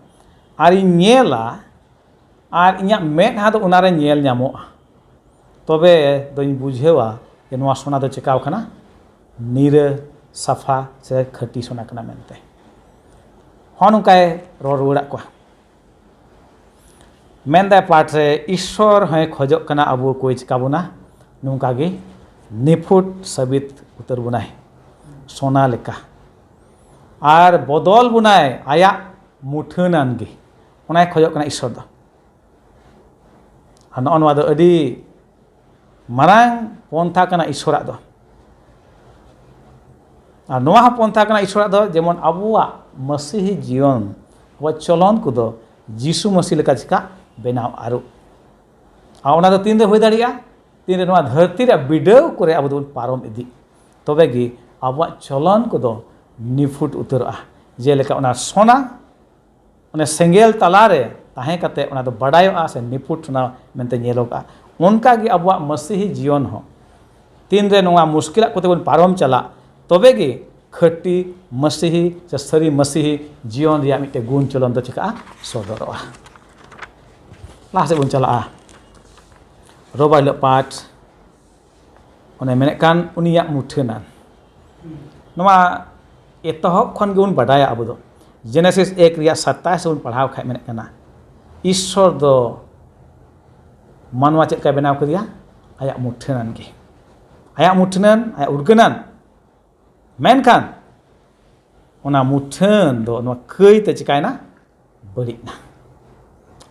ᱟᱨᱤᱧ ᱧᱮᱞᱟ ᱟᱨ ᱤᱧᱟᱹᱜ ᱢᱮᱫᱦᱟ ᱫᱚ ᱚᱱᱟᱨᱮ ᱧᱮᱞ ᱧᱟᱢᱚᱜᱼᱟ ᱛᱚᱵᱮ ᱫᱚᱧ ᱵᱩᱡᱷᱟᱹᱣᱟ ᱡᱮ ᱱᱚᱣᱟ ᱥᱚᱱᱟ ᱫᱚ ᱪᱮᱠᱟᱣ ᱠᱟᱱᱟ ᱱᱤᱨᱟᱹ ᱥᱟᱯᱷᱟ ᱥᱮ ᱠᱷᱟᱹᱴᱤ ᱥᱚᱱᱟ ᱠᱟᱱᱟ ᱢᱮᱱᱛᱮ ᱦᱚᱸ ᱱᱚᱝᱠᱟᱭ ᱨᱚᱲ ᱨᱩᱣᱟᱹᱲᱟᱫ ᱠᱚᱣᱟ ᱢᱮᱱᱫᱟᱭ ᱯᱟᱴ ᱨᱮ ᱤᱥᱥᱚᱨ ᱦᱚᱸᱭ ᱠᱷᱚᱡᱚᱜ ᱠᱟᱱᱟ ᱟᱵᱚ ᱠᱚᱭ ᱪᱤᱠᱟ ᱵᱚᱱᱟ ᱱᱚᱝᱠᱟ ᱜᱮ ᱱᱤᱯᱷᱩᱴ ᱥᱟᱹᱵᱤᱛ ᱩᱛᱟᱹᱨ ᱵᱚᱱᱟᱭ ᱥᱚᱱᱟ ᱞᱮᱠᱟ ᱟᱨ ᱵᱚᱫᱚᱞ ᱵᱚᱱᱟᱭ ᱟᱭᱟᱜ ᱢᱩᱴᱷᱟᱹᱱᱟᱱ ᱜᱮ ᱚᱱᱟᱭ ᱠᱷᱚᱡᱚᱜ ᱠᱟᱱᱟ ᱤᱥᱥᱚᱨ ᱫᱚ ᱟᱨ ᱱᱚᱣᱟ ᱫᱚ ᱟᱹᱰᱤ ᱢᱟᱨᱟᱝ ᱯᱚᱱᱛᱷᱟ ᱠᱟᱱᱟ ᱤᱥᱥᱚᱨᱟᱜ ᱫᱚ ᱟᱨ ᱱᱚᱣᱟ ᱦᱚᱸ ᱯᱚᱱᱛᱷᱟ ᱠᱟᱱᱟ ᱤᱥᱥᱚᱨᱟᱜ ᱫᱚ ᱡᱮᱢᱚᱱ ᱟᱵᱚᱣᱟᱜ ᱢᱟᱹᱥᱤᱦᱤ ᱡᱤᱭᱚᱱ ᱟᱵᱚᱣᱟᱜ ᱪᱚᱞᱚᱱ ᱠᱚᱫᱚ ᱡᱤᱥᱩ ᱢᱟᱹᱥᱤ ᱞᱮᱠᱟ ᱪᱤᱠᱟ ᱵᱮᱱᱟᱣ ᱟᱹᱨᱩ ᱟᱨ ᱚᱱᱟ ᱫᱚ ᱛᱤᱱᱨᱮ ᱦᱩᱭ ᱫᱟᱲᱮᱭᱟᱜᱼᱟ ᱛᱤᱱᱨᱮ ᱱᱚᱣᱟ ᱫᱷᱟᱹᱨᱛᱤ ᱨᱮᱭᱟᱜ ᱵᱤᱰᱟᱹᱣ ᱠᱚᱨᱮ ᱟᱵᱚ ᱫᱚᱵᱚᱱ ᱯᱟᱨᱚᱢ ᱤᱫᱤ ᱛᱚᱵᱮ ᱜᱮ ᱟᱵᱚᱣᱟᱜ ᱪᱚᱞᱚᱱ ᱠᱚᱫᱚ ᱱᱤᱯᱷᱩᱴ ᱩᱛᱟᱹᱨᱚᱜᱼᱟ ᱡᱮᱞᱮᱠᱟ ᱚᱱᱟ ᱥᱚᱱᱟ ᱚᱱᱟ ᱥᱮᱸᱜᱮᱞ ᱛᱟᱞᱟᱨᱮ ᱛᱟᱦᱮᱸ ᱠᱟᱛᱮ ᱚᱱᱟ ᱫᱚ ᱵᱟᱰᱟᱭᱚᱜᱼᱟ ᱥᱮ ᱱᱤᱯᱷᱩᱴ ᱥᱚᱱᱟ ᱢᱮᱱᱛᱮ ᱧᱮᱞᱚᱜᱚᱜᱼᱟ ᱚᱱᱠᱟᱜᱮ ᱟᱵᱚᱣᱟᱜ ᱢᱟᱹᱥᱤᱦᱤ ᱡᱤᱭᱚᱱ ᱦᱚᱸ ᱛᱤᱱᱨᱮ ᱱᱚᱣᱟ ᱢᱩᱥᱠᱤᱞᱟᱜ ᱠᱚᱛᱮ ᱵᱚᱱ ᱯᱟᱨᱚᱢ ᱪᱟᱞᱟᱜ ᱛᱚᱵᱮ ᱜᱮ ᱠᱷᱟᱹᱴᱤ ᱢᱟᱹᱥᱤᱦᱤ ᱥᱮ ᱥᱟᱹᱨᱤ ᱢᱟᱹᱥᱤᱦᱤ ᱡᱤᱭᱚᱱ ᱨᱮᱭᱟᱜ ᱢᱤᱫᱴᱮᱱ ᱜᱩᱱ ᱪᱚᱞᱚᱱ ᱫᱚ ᱪᱤᱠᱟᱹᱜᱼᱟ ᱥᱚᱫᱚᱨᱚᱜᱼᱟ ᱞᱟᱦᱟ ᱥᱮᱫ ᱵᱚᱱ ᱪᱟᱞᱟᱜᱼᱟ roba hilok pat one menekan uniak muthanan noa etohop khon ge un badaya abu do Genesis 1 riya 27 un padhaw khai menekana Ishwar do manwa chet ka benaw kediya ayak muthanan ge ayak muthanan ayak urganan menkan ona muthan do no khơi te chikaina bari na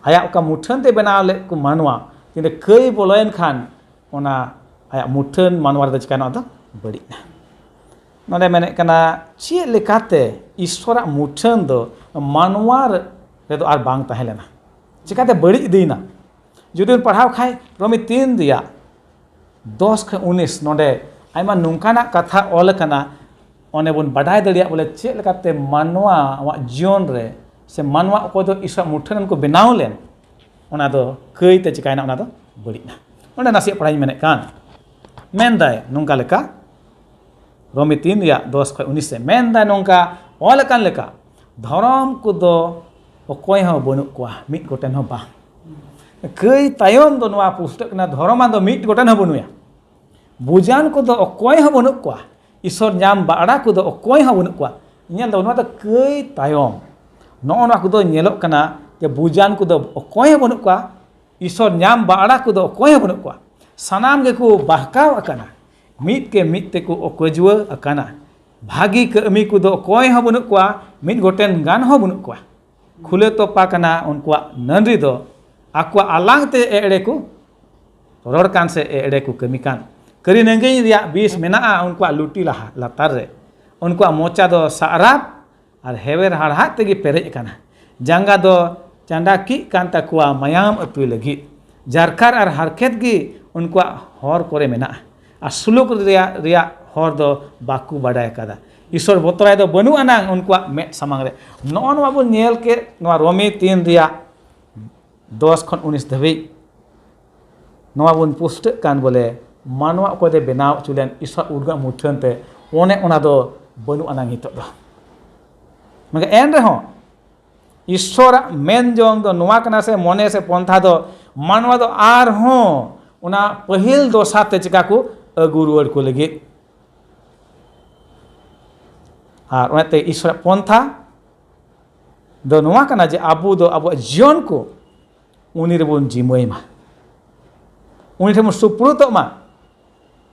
ayak ka muthan te benaw le ku manwa tinde khơi boloyen khan ona ayak muthan manwa te chikaina do bari na node mene kana chie lekate Ishwara muthan do manwa re do ar bang tahelena chikate bari deina jodi padhaw khai Romi 3 dia 10 ke 19 node aima nungkana katha ol kana one bon badai dalia bole che lekate manwa wa jion re se manwa ko do Ishwar muthanan ko benaw len ona do khơi te chikaina ona do bari na onde nasi padai mene kan mendai nungka leka Romi 3 dia 10 ke 19 se mendai nungka ol kan leka dharam ko do okoy ho bonuk kwa mit goten ho ba khơi tayom do noa pustak na dharaman do mit goten ho bonuya bujan ko do okoy ho bonuk kwa Ishwar nyam baada ko do okoy ho bonuk kwa nyel do noa do khơi tayom no noa ko do nyelok kana je bujan ko do okoy ho bonuk kwa Ishwar nyam baada ko do okoy ho bonuk kwa sanam ge ko bahkaw akana mit te ko okojwa akana bhagi kami ko do okoy ho bonuk kwa mit goten gan ho bonuk kwa khule topa kana unkwa nandri do akwa alang te ere ku ror kan se ere ku kami kan kari nengai ria bis menaa unkwa luti lah latar re unkwa mocha do sarap ar hewer harhat te gi perej kana janga do candaki kan takwa mayam atui lagi jarkar ar harket gi unkwa hor kore menaa ar suluk ria hor do baku badai kada Ishwar botorai do banu anang unkwa me samang re non wa bun nyel ke noa Romi 3 dia 10 khon 19 dhabi noa bun post kan bole manwa ko de benaw chulen Ishwar urga muthan te one ona do banu anang hitok do mage en re ho Ishwar men jong do noa kana se mone se pontha do manwa do ar ho ona pahil do sate chika ku aguruar ko lagi ar onate Ishwar pontha do noa kana je abu do abu jion ko uni rebon jimoi ma uni themo supruto ma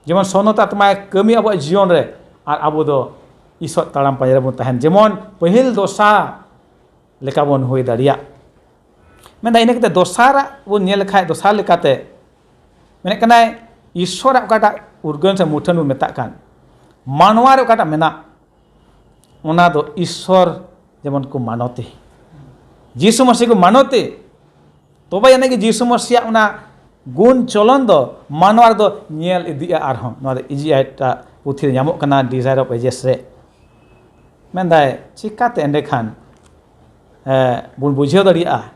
jemon sonota tma kami abu jion re ar abu do Ishwar taram payara bon tahen jemon pahil dosa leka bon hoi daria menda ine kete dosara bon nyel khai dosa lekate mene kana Ishwar kata urgan se muthan bu metakan manwa re kata mena ona do Ishwar jemon ko manote Jisu Masih ko manote toba yane ki Jisu Masih ona gun cholon do manwar do nyel idia arhon no iji aita puthir nyamok kana Desire of Ages re mendai chikate ende khan bun bujheo daria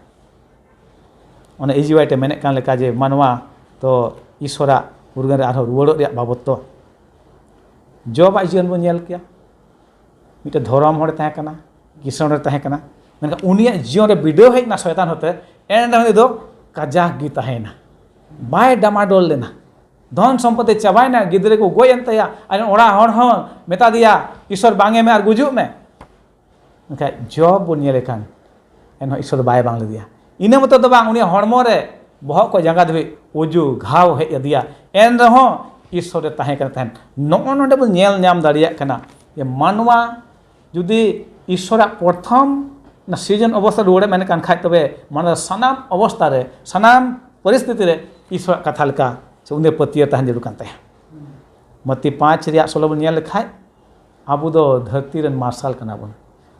ona iji waite menek kan leka je manwa to Ishwara urgan re arho ruwaro ria babot to joba jion bun nyel kya mite dhoram hore tahe kana kishon re tahe kana menka unia jion re video hej na shaytan hote en da do kajak gi tahe na bai damadol lena don sampati chabai na gidre ko goyen taya ai ora hor hon meta dia Ishwar bange me ar gujuk me menka job bun nyele kan en Ishwar bai bang le dia ina moto do bang unia hormo re bohok ko janga debi uju ghaw hej dia en raho Ishwar re tahe kana tahen no nonde bun nyel nyam daria kana ye manwa judi Ishwara prothom na season obostha ruware mane kan khai tobe mana sanam obostha re sanam paristhiti re Ishwar katha leka se unde patiya tahan jeru kan taya Mati 5 ria 16 bun nyel khai abu do dharti ren marshal kana bon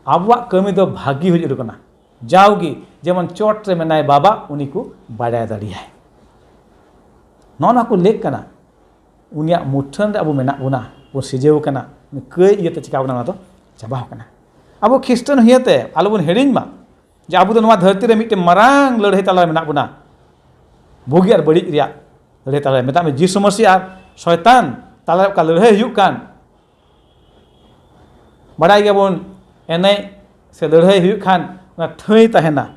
abuwa kami do bhagi hoi jeru kana jaugi jemon chot re menai baba uniku badai dariya nona ko lek kana unia muthan re abu menak buna bo sijeu kana kai iye te chika buna to chaba kana abu Kristen hiate alubun heriñ ma je abu do noa dharti re mitte marang ladhai tala menak buna bogi ar badi ria ladhai tala meta me Jisu Masih ar shaytan tala ka ladhai huyuk kan badai gabon enai se ladhai huyuk kan na thai tahena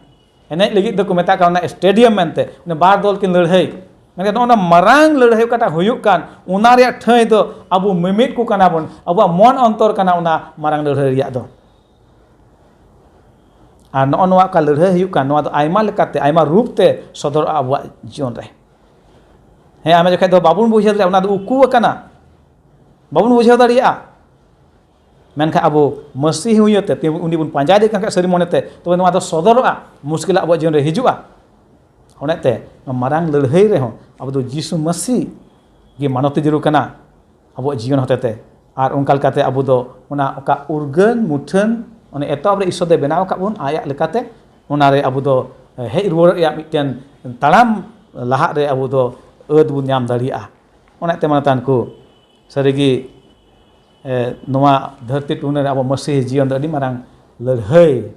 enai lagi do ko meta ka na stadium mente ne bar dol kin ladhai Mengapa orang marang lelahai kata huyukan, unaria thai itu abu mimit ku kana pun, abu mon ontor kana una marang lelahai riak tu. Noa ka lelahai huyukan, noa tu aima lekate, aima rup te sodor abu jion re. Hei ame jokai tu babun buhiau dia, una tu uku kana, babun buhiau tadi ya. Menka abu mesti huyut te, undi pun panjai dia kan seremoni te, tu noa tu sodor muskil abu jion re hijua. Onete marang lelahai reho abu tu Jisu Masih gi manoti jeru kana abu jion hotete ar ongkal kate abu do ona oka urgen muthen one etop re isode benau ka bun ayat lekate onare abu do hei ruor ya miten talam lahak re abu do eud bun nyam daria onete manatanku sarigi noa dharti tunare abu Masih jion do adi marang lelahai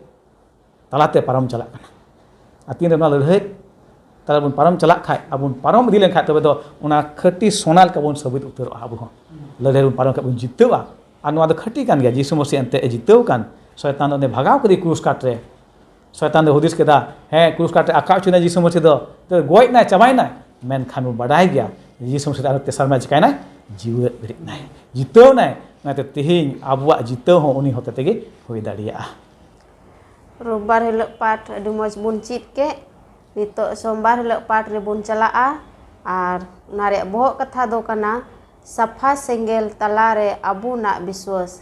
talate param chalak kana atin re lelahai Kalau pun param celak kai, abun param dilen kai tu betul, una khati sonal kabun sabit utur abu ho. Lalu param kabun jitu anu ada khati kan gaya, Jisu Masih ente jitu kan. Syaitan ne bhagau kedi krus katre. Syaitan de hudis keda, he krus katre akau cuna Jisu Masih do, tu goit nai cabai nai. Men kami badai gaya, Jisu Masih anu tesar mai cikai nai, jiwa berik nai. Jitu nai, nai tihing abuak jitu ho uni hote tegi hui daria. Rubar hilak pat adu moj buncit ke. Nito sombar hilak pat ribun celaa ar narik bohok kata do kana sapha senggel talare abu nak biswas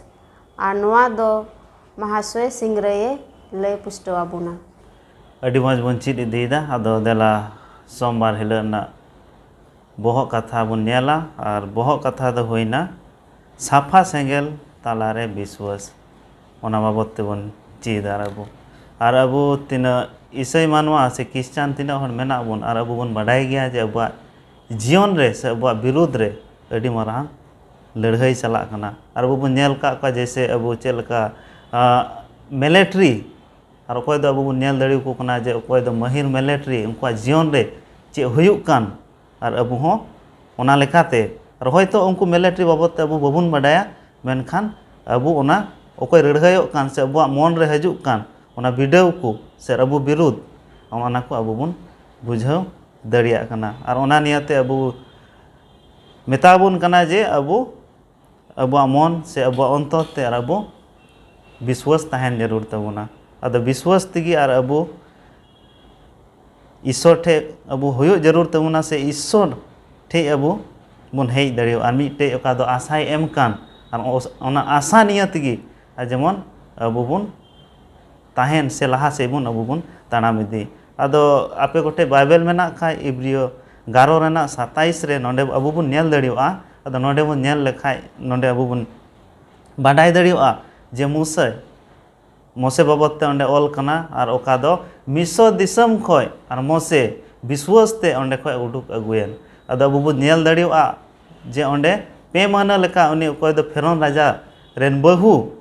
anwa do mahaswe singreye le pusto abuna adi moj bun chit idida ado dela sombar hilak na bohok kata bun nyela ar bohok kata do hoina sapha senggel talare biswas ona babot te bun chidar abu tina Isai manwa se Kristen tina hon mena bun ar abu bun badai gaya je abu jion re se abu birud re adi marang ladhai chalak kana ar abu bun nyel ka jaise abu chelka military ar okoy do abu bun nyel dari ko kana je okoy do mahir military unko jion re che huyuk kan ar abu ho ona lekate ar hoyto unku military babot te abu babun badaya menkhan abu ona okoy ladhaiyok kan se abu mon re hajuk kan ona video ku se abu birud ona ku abu bun bujhau daria kana ar ona niate abu metabun kana je abu mon se abu ontot te ar abu biswas tahen jarur tabuna ado biswas tigi ar abu isor the abu hoyo jarur tabuna se isor the abu bun hei dario ar mi te oka do asai em kan ar ona asa niya tigi jemon abu bun tahen se laha se bun abu bun tanam idi ado ape gote bible mena khai Ibriyo 11 rena 27 re nonde abu bun nyel dario ado nonde bun nyel lekhai nonde abu bun badai dario je Mose babot te onde ol kana ar oka do miso disam khoi ar Mose biswas te onde khoi uduk aguyen ado abu bun nyel dario je onde pe mana leka uni okoy do Feron raja ren bahu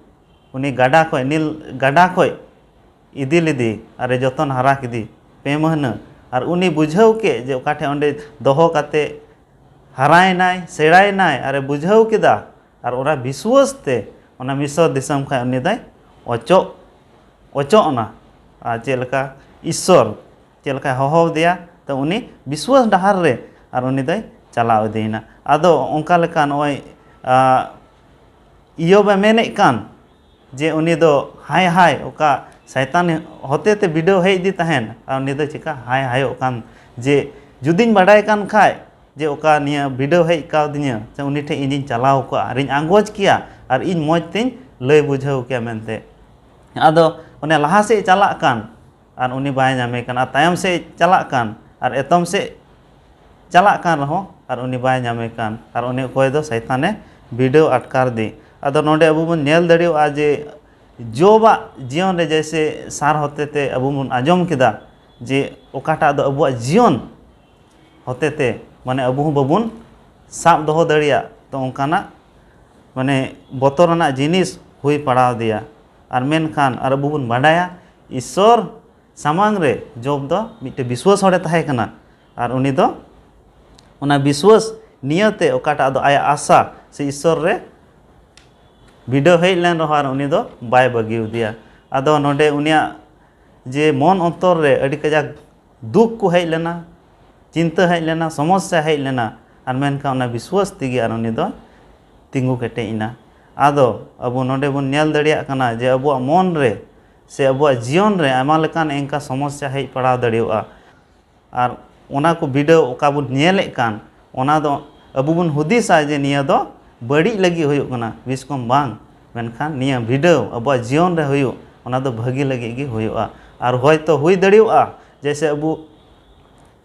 uni gada khoi nil gada khoi idilidi are joton hara kidi pe mahna ar uni bujhau ke je okathe onde doho kate harai nai serai nai are bujhau kida ar ora biswas te ona miso disam khai uni dai ocho ona chelaka Isor chelaka hoho dia to uni biswas dahar re ar uni dai chalao deina ado onka leka noi iyo ba menek kan je uni do hai oka Saitan hote te video hei di tahen ar uni do chika hai kan je judin badai kan khai je oka nia video hei kaw dinya se uni the injin chalao ko arin angoj kia ar in moj tin lei bujhau kia mente ado one laha se chalak kan ar uni bai nyame kan ar tayam se chalak kan ar etom se chalak kan raho ar uni bai nyame kan ar uni koy do Saitane video atkar di ado nonde abu bun nyel dario je joba jion re jaise sar hote te abu bun ajom kida je okata do abu jion hote te mane abu babun sab doho daria to onkana mane botorana jinis hui padaw dia ar menkhan ar abu bun badaya Isor samang re job do mite biswas hore tahe kana ar uni do ona biswas niyate okata do aya asa se Isor re video hei len rohar uni do bai bagiu dia ado nonde unia je mon ontor re adi kajak duk ku hei lena चिंता हज लेना समस्या हज लेना और मेनखान उना विश्वास तेगे और उनी दो तिंगु केटेजना आदो अब नोडे बन नेल दड़िया कना जे अब मन रे से अब जीवन रे आयमा लेकान एंका समस्या हज पड़ा दड़ियोआ और ओना को वीडियो ओका बन नेले कान ओना दो अब बन हुदिसा जे निया दो बड़ी लगी हुयुक कना बिस कम बांग मेनखान निया वीडियो अब जीवन रे हुयुक ओना दो भागी लगी गी हुयुआ और होयतो हुई दड़ियोआ जैसे अब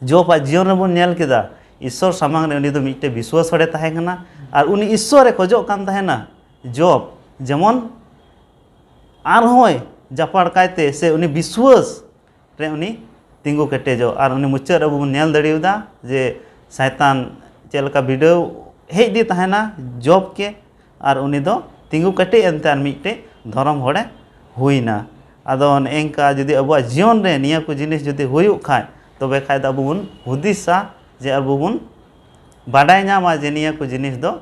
जो पा जीवन रे बन नेल केदा ईश्वर सामांग रे उनी दो मिटे विश्वास हड़े ताहे कना और उनी ईश्वर रे खोजो कान ताहेना जॉब जेमन आर होय जापाड़ कायते से उनी विश्वास रे उनी तिंगु केटेजो और उनी मुचाद अब बन नेल दड़ियोदा जे शैतान चेलका वीडियो हेज दी ताहेना जॉब के और उनी दो तिंगु केटे एनते और मिटे धर्म हड़े हुईना आदो एंका जुदी अब जीवन रे निया को जिनिस जुदी हुयुक खाय तबे खाय अब बन हुदिसा जे अब बन बाडाय नामा जे निया को जिनिस दो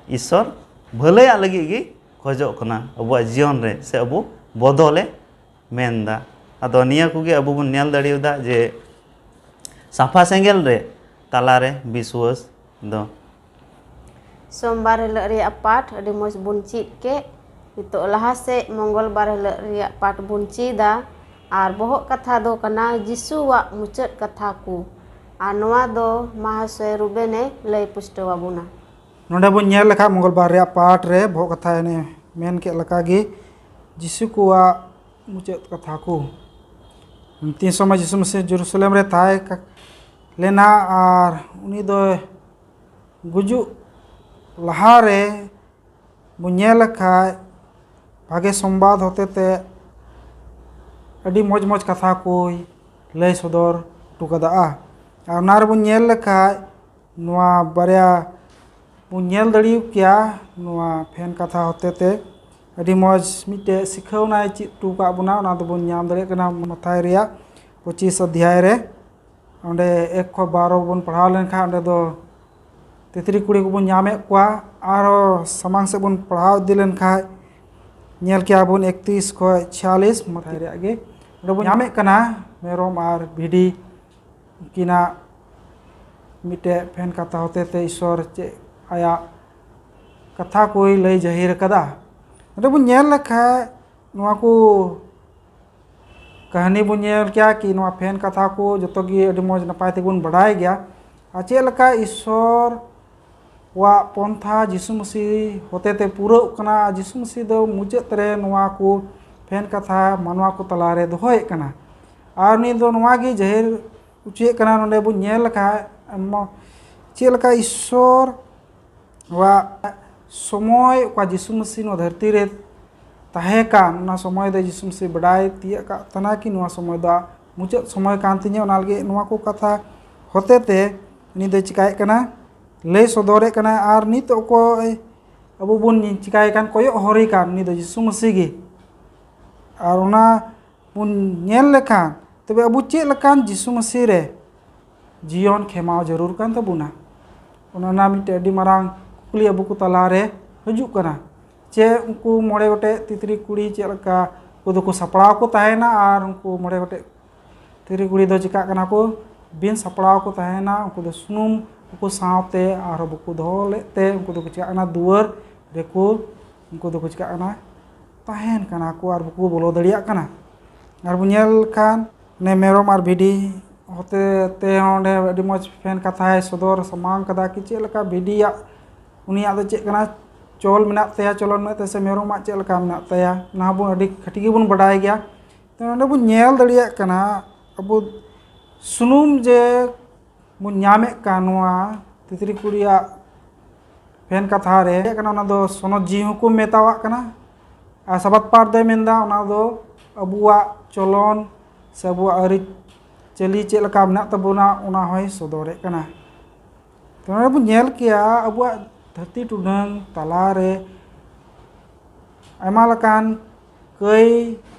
ईश्वर भलैया लगी गी खोजो कना अब जीवन रे से अब बदले मेनदा आदो निया को गे अब बन नेल दड़ियोदा जे साफा सेंगेल रे ताला रे विश्वास दो सोमवार हिलक रिया पाठ अडी मोज बुन चीद के नितो लहा से मंगलवार हिलक रिया पाठ बुन चीदा और बहुत कथा दो कना जिसुवा मुचाद कथा को और नवा दो महाशय रुबेने लय पुष्टवा बुना नोडे बन नेल लेखा मंगलवार रे पाठ रे बहुत कथा ने मेन के लका गे जिसु को मुचाद कथा को तीन समय जिसु मसीह जेरूशलेम रे थाय लेना और उनी दो गुजु लहा रे बुझे लेखा भागे संवाद होते ते अड़ी मौज मौज कथा को लय सदर टुकदा और नार बुन नेल लेखा नुआ बारिया बुन नेल दड़ियो किया नुआ फैन कथा होते ते अड़ी मौज मिटे सिखावना चीज टुका बुना ना तो बुन नाम दड़े कना मथाय रिया 25 अध्याय रे ओंडे 1 खो 12 बुन पढ़ाव लेनखा ओंडे दो तितरी कुड़ी को बुन नामे कुआ आरो समांग से बुन पढ़ाव दी लेनखा नेल किया बुन 31 खो 46 मथाय रे आगे ओंडे बुन नामे कना मेरोम और भिडी किना मिटे फैन कथा होते ते ईश्वर चे आया कथा कोई लय जाहिर कदा ओंडे बुन नेल लेखा नुआ को कहानी बुन नेल क्या कि नुआ फैन कथा को जतो गी अडी मौज नपाय ते बुन बढ़ाय गया आ चे लका ईश्वर वा पंथा जिसु मसीह होते ते पूरा कना जिसु मसीह दो मुचाद रे नुआ को फैन कथा मानवा को तलारे दोहोय कना और नी दो नुआ गी जाहिर उचे कना नोडे बुन नेल लेखा चे लका ईश्वर वा समय का जिसु मसीह नो धरती रे ताहे कान ना समय दे जिसु मसीह बड़ाई तिया का तना कि नुआ समय दा मुचाद समय कान तिने ओना लगे नुआ को कथा होते ते नी दे चिकाय कना लय सदरे कना और नित को अब बुन चिकाय कान कोयो हरि कान नी दो जिसु मसीह गे और ओना बुन नेल लेखान तबे अब चे लकान जिसु मसीह रे जीवन खेमाव जरूर कान तबुना ओना ना मिटे अडी मारांग कुली अब को तला रे हजु कना चे उनको मोड़े गोटे तितरी कुड़ी चे लका को दो को सपड़ाव को ताहेना और उनको मोड़े गोटे तितरी कुड़ी दो चिका कना को बिन सपड़ाव को ताहेना उनको दो सुनुम उनको सावते और बुको दो लेते उनको दो चिका कना दुआर रेको उनको दो चिका कना ताहेन कना को और बुको बोलो दड़िया कना और बुनेल खान ने मेरोम और भिडी होते ते ओंडे अडी मौज फैन कथा है सदर समांग कदा कि चे लका भिडिया उनिया दो चे कना चोल मेना तया चलन में तसे मेरोम चे लका मेना तया ना बुन अडी खटिगी बुन बडाय गया तो ओंडे बुन नेल दड़िया कना अब सुनुम जे बुन नामे कानवा तितरी कुड़िया फैन कथा रे कना ओना दो सोनो जी हुकुम मेतावा कना आ सबात पार दे मेंदा ओना दो अबुआ चलन से अबुआ अरि चली चे लका मेना तबुना ओना होय सदरे कना तो ओना बुन नेल किया अबुआ धरती टुडंग तला रे आयमा लकान कई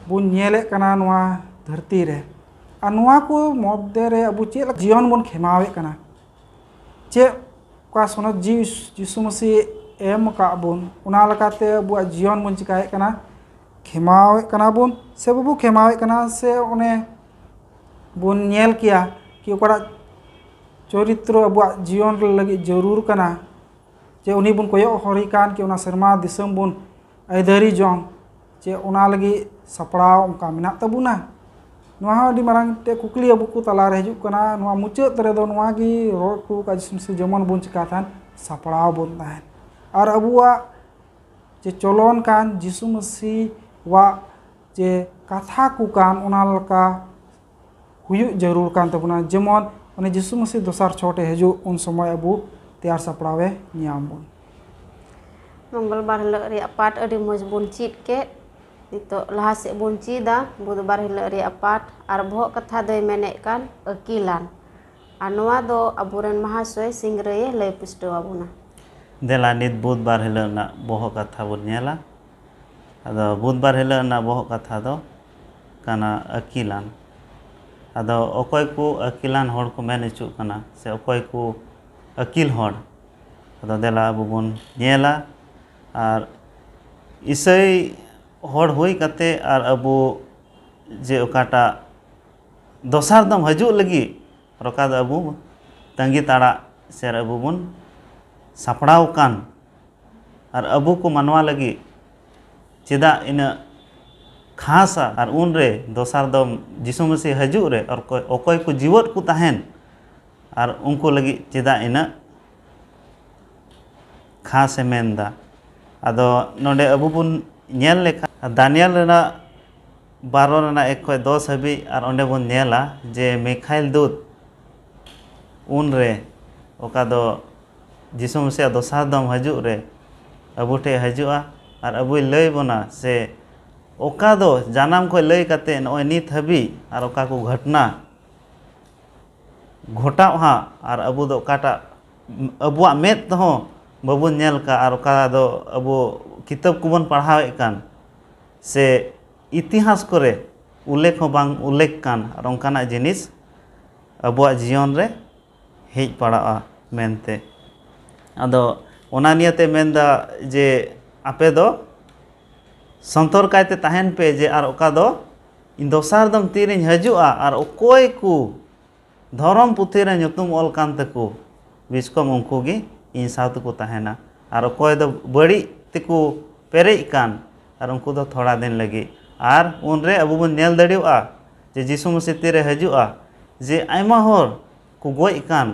बुन नेले कना नवा धरती रे आ नवा को मध्य रे अब चे जीवन बन खेमावे कना चे का सोनो जिसु मसीह एम का बुन उना लकाते अब जीवन बन चिकाए कना खेमावे कना बुन से बबु खेमावे कना से ओने बुन नेल किया कि ओकरा चरित्र अब जीवन लगी जरूर कना जे उन्हीं बुन कोयो हरी कान कि उना सेरमा दिसम बुन आइदारी जोंग जे उना लगी सपड़ाव उनका मिना तबुना नोहा अडी मारंग ते कुकली अबु को तला रे हिजुक कना नोहा मुचाद रे दो नोहा गी रोड को का जिसम जमन बुन चिका थान सपड़ाव बुन ताहन और अबुआ जे चलन कान जिसु मसीह वा जे कथा को कान उना लका हुयु जरूर कान तबुना जेमन उन्हें जिसु मसीह दोसार छोटे हजू उन समय अबु तैयार सपड़ावे नियाम बुन मंगलबार हिलक रे पाठ अडी मज बुन चीत के नितो लहा से बुन चीदा बुधबार हिलक रे पाठ और बहक कथा दय मेने कान अकिलान और नोआ दो अबुरन महाशय सिंगरे लय पुष्टो अबुना देला नित बुधबार हिलक ना बहक कथा बुन नेला अदो बुधबार हिलक ना बहक कथा दो काना अकिलान अदो अकोय को अकिलान हर को मेन हचुक कना से अकोय को अकिल हर अदो देला अबु बुन नेला और ईसाई हर हुई कते और अबु जे ओकाटा दोसार दम हजू लगी रोका दो अबु तंगी ताड़ा से अबु बुन सापड़ाव कान और अबु को मानवा लगी चेदा इन खासा और उन रे दोसार दम जिसु मसीह हजू रे और अकोय को जीवत को तहन और उनको लगी चेदा इन खास मेनदा अदो नोडे अबु बुन नेल लेखा दानियल रेना 12 रेना 1 खय 10 हबी और ओंडे बुन नेला जे मिखाइल दूत उन रे ओका दो जिसु मसीह दोसार दम हजू रे अबु ठे हजुआ और अबुई लय बना से ओका दो जानाम को लय कते नय नित हबी और ओका को घटना घटाव हा और अबु दो काटा अबुआ मेद तो बाबुन नेल का और ओका दो अबु किताब को बन पढ़ावे कान से इतिहास करे उल्लेख हो बांग उल्लेख कान और ओंकाना जिनिस अबुआ जीवन रे हेज पड़ा मेनते अदो ओना नियते मेनदा जे आपे दो संतर कायते तहन पे जे और ओका दो इन दोसार दम तीरिन हजुआ और ओकोय को धर्म पुथी रे nyutum ऑल कान तको बिस्कम उनको गी इन साथ को तहना और ओकोय दो बड़ी तको पेरे कान और उनको दो थोड़ा दिन लगी और उन रे अबु बन नेल दड़ियोआ जे जिसु मसीह तीरे हजुआ जे आयमा होर को गोय कान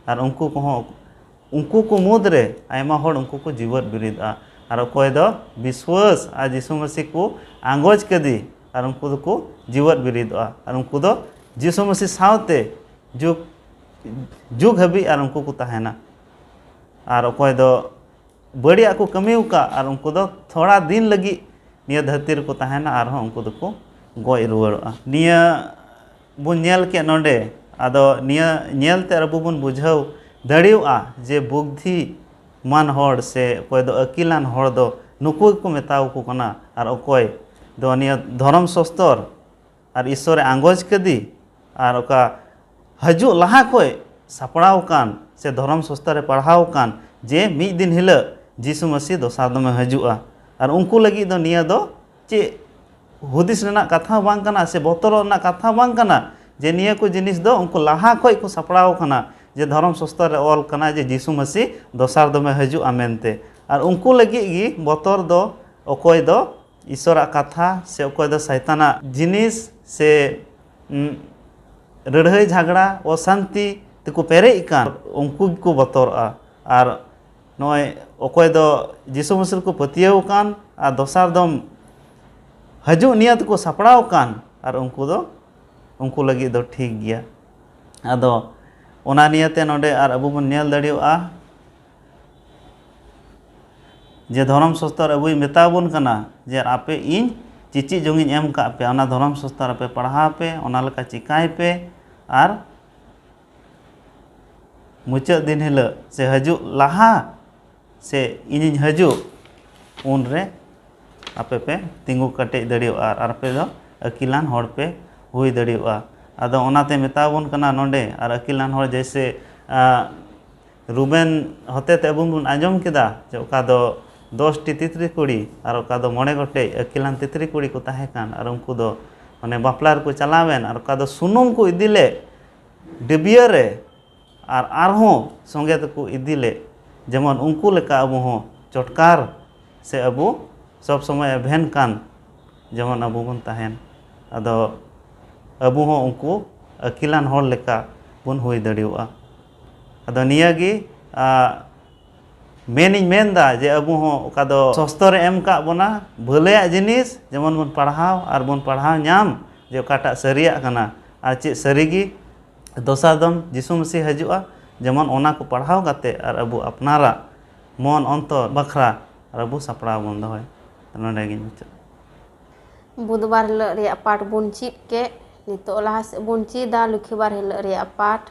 और उनको को मुद रे आयमा होर उनको को जीवत बिरिदा और ओकोय दो विश्वास आ जिसु मसीह को आंगोज कदी और उनको को जीवत बिरिदा और उनको दो जिसु मसीह सावते जुग जुग हबी और उनको को तहना और ओकोय दो बड़िया को कमिउ का और उनको दो थोड़ा दिन लगी निया धरती को तहना और उनको दो को गोय रुवाड़ा निया बुन नेल के नोडे आदो निया नेलते अबु बुन बुझाव दड़ियोआ जे बुद्धि मान होड़ से ओकोय दो अकिलान होड़ दो नुकु को मेताव को कना और ओकोय दो निया धर्म शस्त्र और ईश्वर आंगोज कदी और ओका हजू लहा कोय सापड़ाव कान से धर्म शस्त्र पढ़ाव कान जे मी दिन हिल जिसु मसीह दोसार दमे हजुआ और उनको लगी दो निया दो चे हुदिस रेना कथा बांग कना से बोतरो ना कथा बांग कना जे निया को जिनिस दो उनको लहा कोय को सापड़ाव कना जे धर्म शस्त्र ऑल कना जे जिसु मसीह दोसार दमे हजुआ मेनते और उनको लगी गी बोतर दो ओकोय दो ईश्वरा कथा से ओकोय दो शैताना जिनिस से लड़ाई झगड़ा अशांति तको पेरे कान उनको को बतौरा और नय ओकोय दो जिसु मसीह को पतियाव कान और दोसार दम हजू नियत को सापड़ाव कान और उनको लगी दो ठीक गया अदो ओना नियते नोडे और अबु बन नेल दड़ियोआ जे धर्म शस्त्र अबुई मेताबन कना जे आपे इन चिची जोंगिन एम का पे ओना धर्म शस्त्र आपे पढ़ा पे ओना लका चिकाय पे और मुचाद दिन हिल से हजू लहा से इन हजू उन रे आपे पे तिंगु कटे दड़ियोआ और आपे दो अकिलान होड़ पे हुई दड़ियोआ अदो ओनाते मेताबन कना नोडे और अकिलान होड़ जैसे रूबेन होते ते अबु बन आंजम केदा जे ओका दो 10 टी तितरी कुड़ी और ओका दो 9 गोटे अकिलान तितरी कुड़ी को ताहे कान और उनको दो माने बापलार को चलावेन और ओका दो सुनुम को इदिले डिबिया रे आर आरहों संगे तको इदी ले जेमन उनको लेका अबो हो चटकार से अबो सब समय भेन कान जेमन अबो बन तहन अदो अबो हो उनको अकिलान हर लेका बन हुई दड़ियोआ अदो नियागी मेनिंग मेनदा जे अबो हो ओका दो सस्तर एम का बना भले जिनिस जेमन बन पढ़ाव आर बन पढ़ाव नाम जे ओकाटा सरिया कना आर चे सरिगी दोसा दम जिसु मसीह हजुआ जेमन ओना को पढ़ाव गाते आर अबो अपनारा मन अंतर बखरा आर अबो सपड़ा बन दहय नोंडेगी मुचाद बुधवार हिलोग रिया पाठ बुन चीद के नितो लाहा से बुन चीदा लुखीबार हिलोग रिया पाठ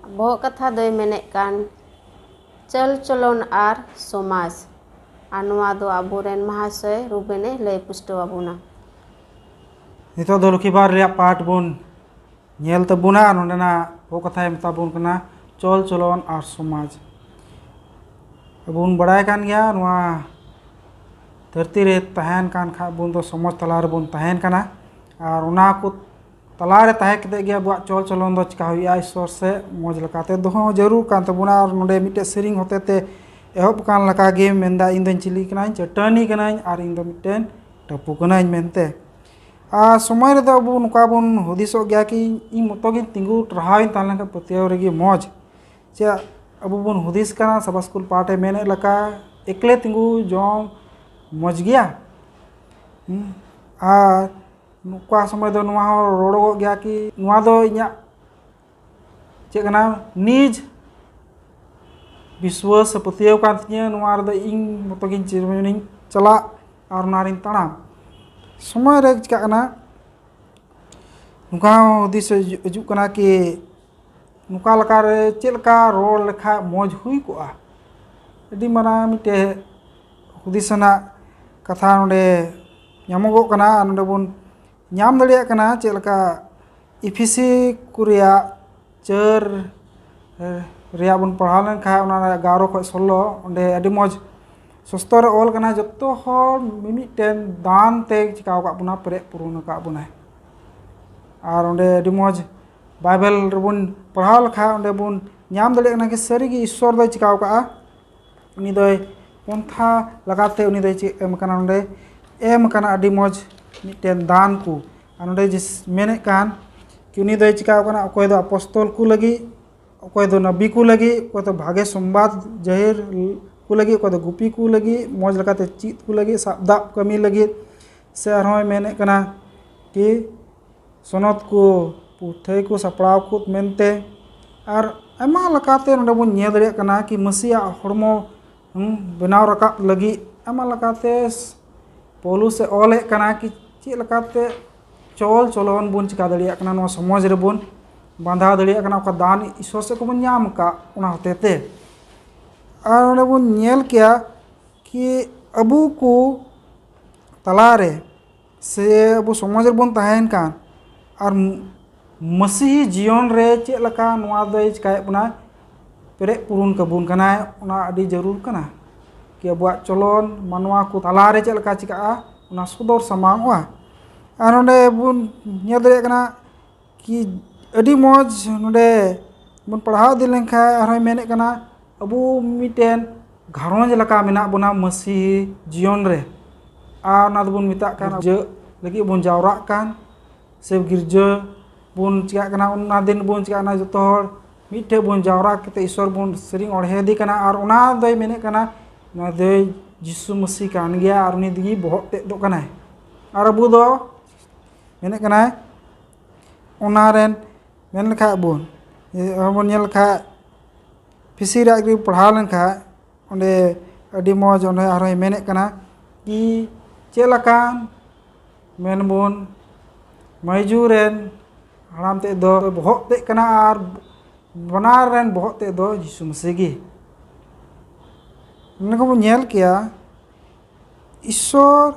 बहुत कथा दोय मेने कान चल चलन आर समाज आनुआ दो आबोरेन महाशय रुबेने लय पुष्टो आबुना नितो दो लुखीबार रिया पाठ बुन नेल तबुना नोंडेना वो कथा मता बुन कना चल चलन आर समाज बुन बड़ाय कान गया नोआ धरती रे तहन कान खा बुन दो समाज तला रे बुन तहन कना आर उना को तला रे तहे कते गया बुआ चल चलन दो चिका हुई ईश्वर से मौज लकाते दो जरूर कान तबुना और नोडे मिटे सेरिंग होते ते एहब कान लका गे मेंदा इन दन चिली कना चटनी कना आर इन दो मिटेन टपु कना मेनते आ समय रे दो बुन नुका बुन हुदिसो गया कि इ मतोगी तिंगु ट्रहाइन तालन का पतियो रेगी मौज चे अब बुन हुदिस कना सब स्कूल पाटे मेने लका एकले तिंगु जो मौज गया आर नुका समय दो नुआ रोड़ो गया कि नुआ दो इया चेकना निज विश्वास पतियो कान तिया नुआ रे इन मतोगी चिरमिन चला आर नारिन ताना समय रे चिका कना नुका हुदिस हजू कना कि नुका लका रे चेलका रोड लेखा मौज हुई कोआ अडी मारा मिटे हुदिसना कथा नोडे ᱧᱟᱢᱚᱜᱚᱜ ᱠᱟᱱᱟ ᱱᱚᱰᱮ ᱵᱚᱱ ᱧᱟᱢ ᱫᱟᱲᱮᱭᱟᱜ ᱠᱟᱱᱟ ᱪᱮᱫ ᱞᱮᱠᱟ ᱤᱯᱷᱤᱥᱤ ᱠᱚ ᱨᱮᱭᱟᱜ ᱪᱟᱹᱨ ᱨᱮᱭᱟᱜ ᱵᱚᱱ ᱯᱟᱲᱦᱟᱣ ᱞᱮᱱᱠᱷᱟᱱ ᱚᱱᱟ 11 ᱠᱷᱚᱱ 16 ᱚᱸᱰᱮ ᱟᱹᱰᱤ ᱢᱚᱡᱽ ᱥᱚᱥᱛᱚ ᱨᱮ ᱚᱞ ᱠᱟᱱᱟ ᱡᱚᱛᱚ ᱦᱚᱲ ᱢᱤᱢᱤᱫᱴᱮᱱ ᱫᱟᱱ ᱛᱮ ᱪᱤᱠᱟᱹᱣ ᱟᱠᱟᱫ ᱵᱚᱱᱟ ᱯᱮᱨᱮᱡ ᱯᱩᱨᱩᱱ ᱟᱠᱟᱫ ᱵᱚᱱᱟᱭ ᱟᱨ ᱚᱸᱰᱮ ᱟᱹᱰᱤ ᱢᱚᱡᱽ ᱵᱟᱭᱵᱮᱞ ᱨᱮᱵᱚᱱ ᱯᱟᱲᱦᱟᱣ ᱞᱮᱠᱷᱟᱱ ᱚᱸᱰᱮ ᱵᱚᱱ ᱧᱟᱢ ᱫᱟᱲᱮᱭᱟᱜ ᱠᱟᱱᱟ ᱠᱤ ᱥᱟᱹᱨᱤᱜᱮ ᱤᱥᱥᱚᱨ ᱫᱚᱭ ᱪᱤᱠᱟᱹᱣ ᱟᱠᱟᱫᱼᱟ उनी दोय पंथा लगाते उनी दोय चे एम कना नोंडे एम कना अडी मौज मिटेन दान को नोंडे जिस मेने कान कि उनी दोय चिका कना अकोय दो अपोस्तल को लगी अकोय दो नबी को लगी अकोय दो भागे संवाद जाहिर को लगी अकोय दो गुपी को लगी मौज लगाते चीत को लगी साबदा कमी लगी से आरोय मेने कना कि सोनत को पुथे को सपड़ाव को मेनते और आयमा लकाते नोंडे बन नेल दड़िया कना कि मसीहा हड़मो बनाव रकाब लगी आयमा लकाते पौलुस से ऑले कना कि चे लकाते चल चलन बन चिका दड़िया कना नो समाज रे बन बांधा दड़िया कना का दान ईश्वर से को बन नाम का उना होतेते और नोंडे बन नेल किया कि अबू को तलारे से अबू समाज रे बन तहन कान और मसीही जीवन रे चे लका नुआ दोय चिकाय बना पेरे पुरुन कबुन कना उना अडी जरूर कना कि अबुआ चलन मानवा को तला रे चे लका चिका उना सुदर समांगवा आ नोंडे बुन नेल दरे कना कि अडी मौज नोंडे बुन पढ़ाव दि लेंखा आरो मेने कना अबू मिटेन घरोंज लका मेना बना मसीही जीवन रे आ ना बुन मिता कान जे लगी बुन जावरा कान से गिरजा बुन चिका कना उना दिन बुन चिका ना जतो हर मिठे बुन जावरा कते ईश्वर बुन सेरिंग ओढ़े दी कना और उना दोय मेने कना ना दोय यीशु मसीह कान गया और उनी दिगी बहुत ते दो कना और अबू दो मेने कना उना रेन मेन लखा बुन बुन नेल खा फिसी रा गी पढ़ाव लेनखा ओंडे अडी मौज ओंडे आरो मेने कना कि चेलकान मेन बुन मजूरेन हड़ाम ते दो बहुत ते कना और बनार रेन बहुत ते दो यीशु मसीह गी ननको बो नेल किया ईश्वर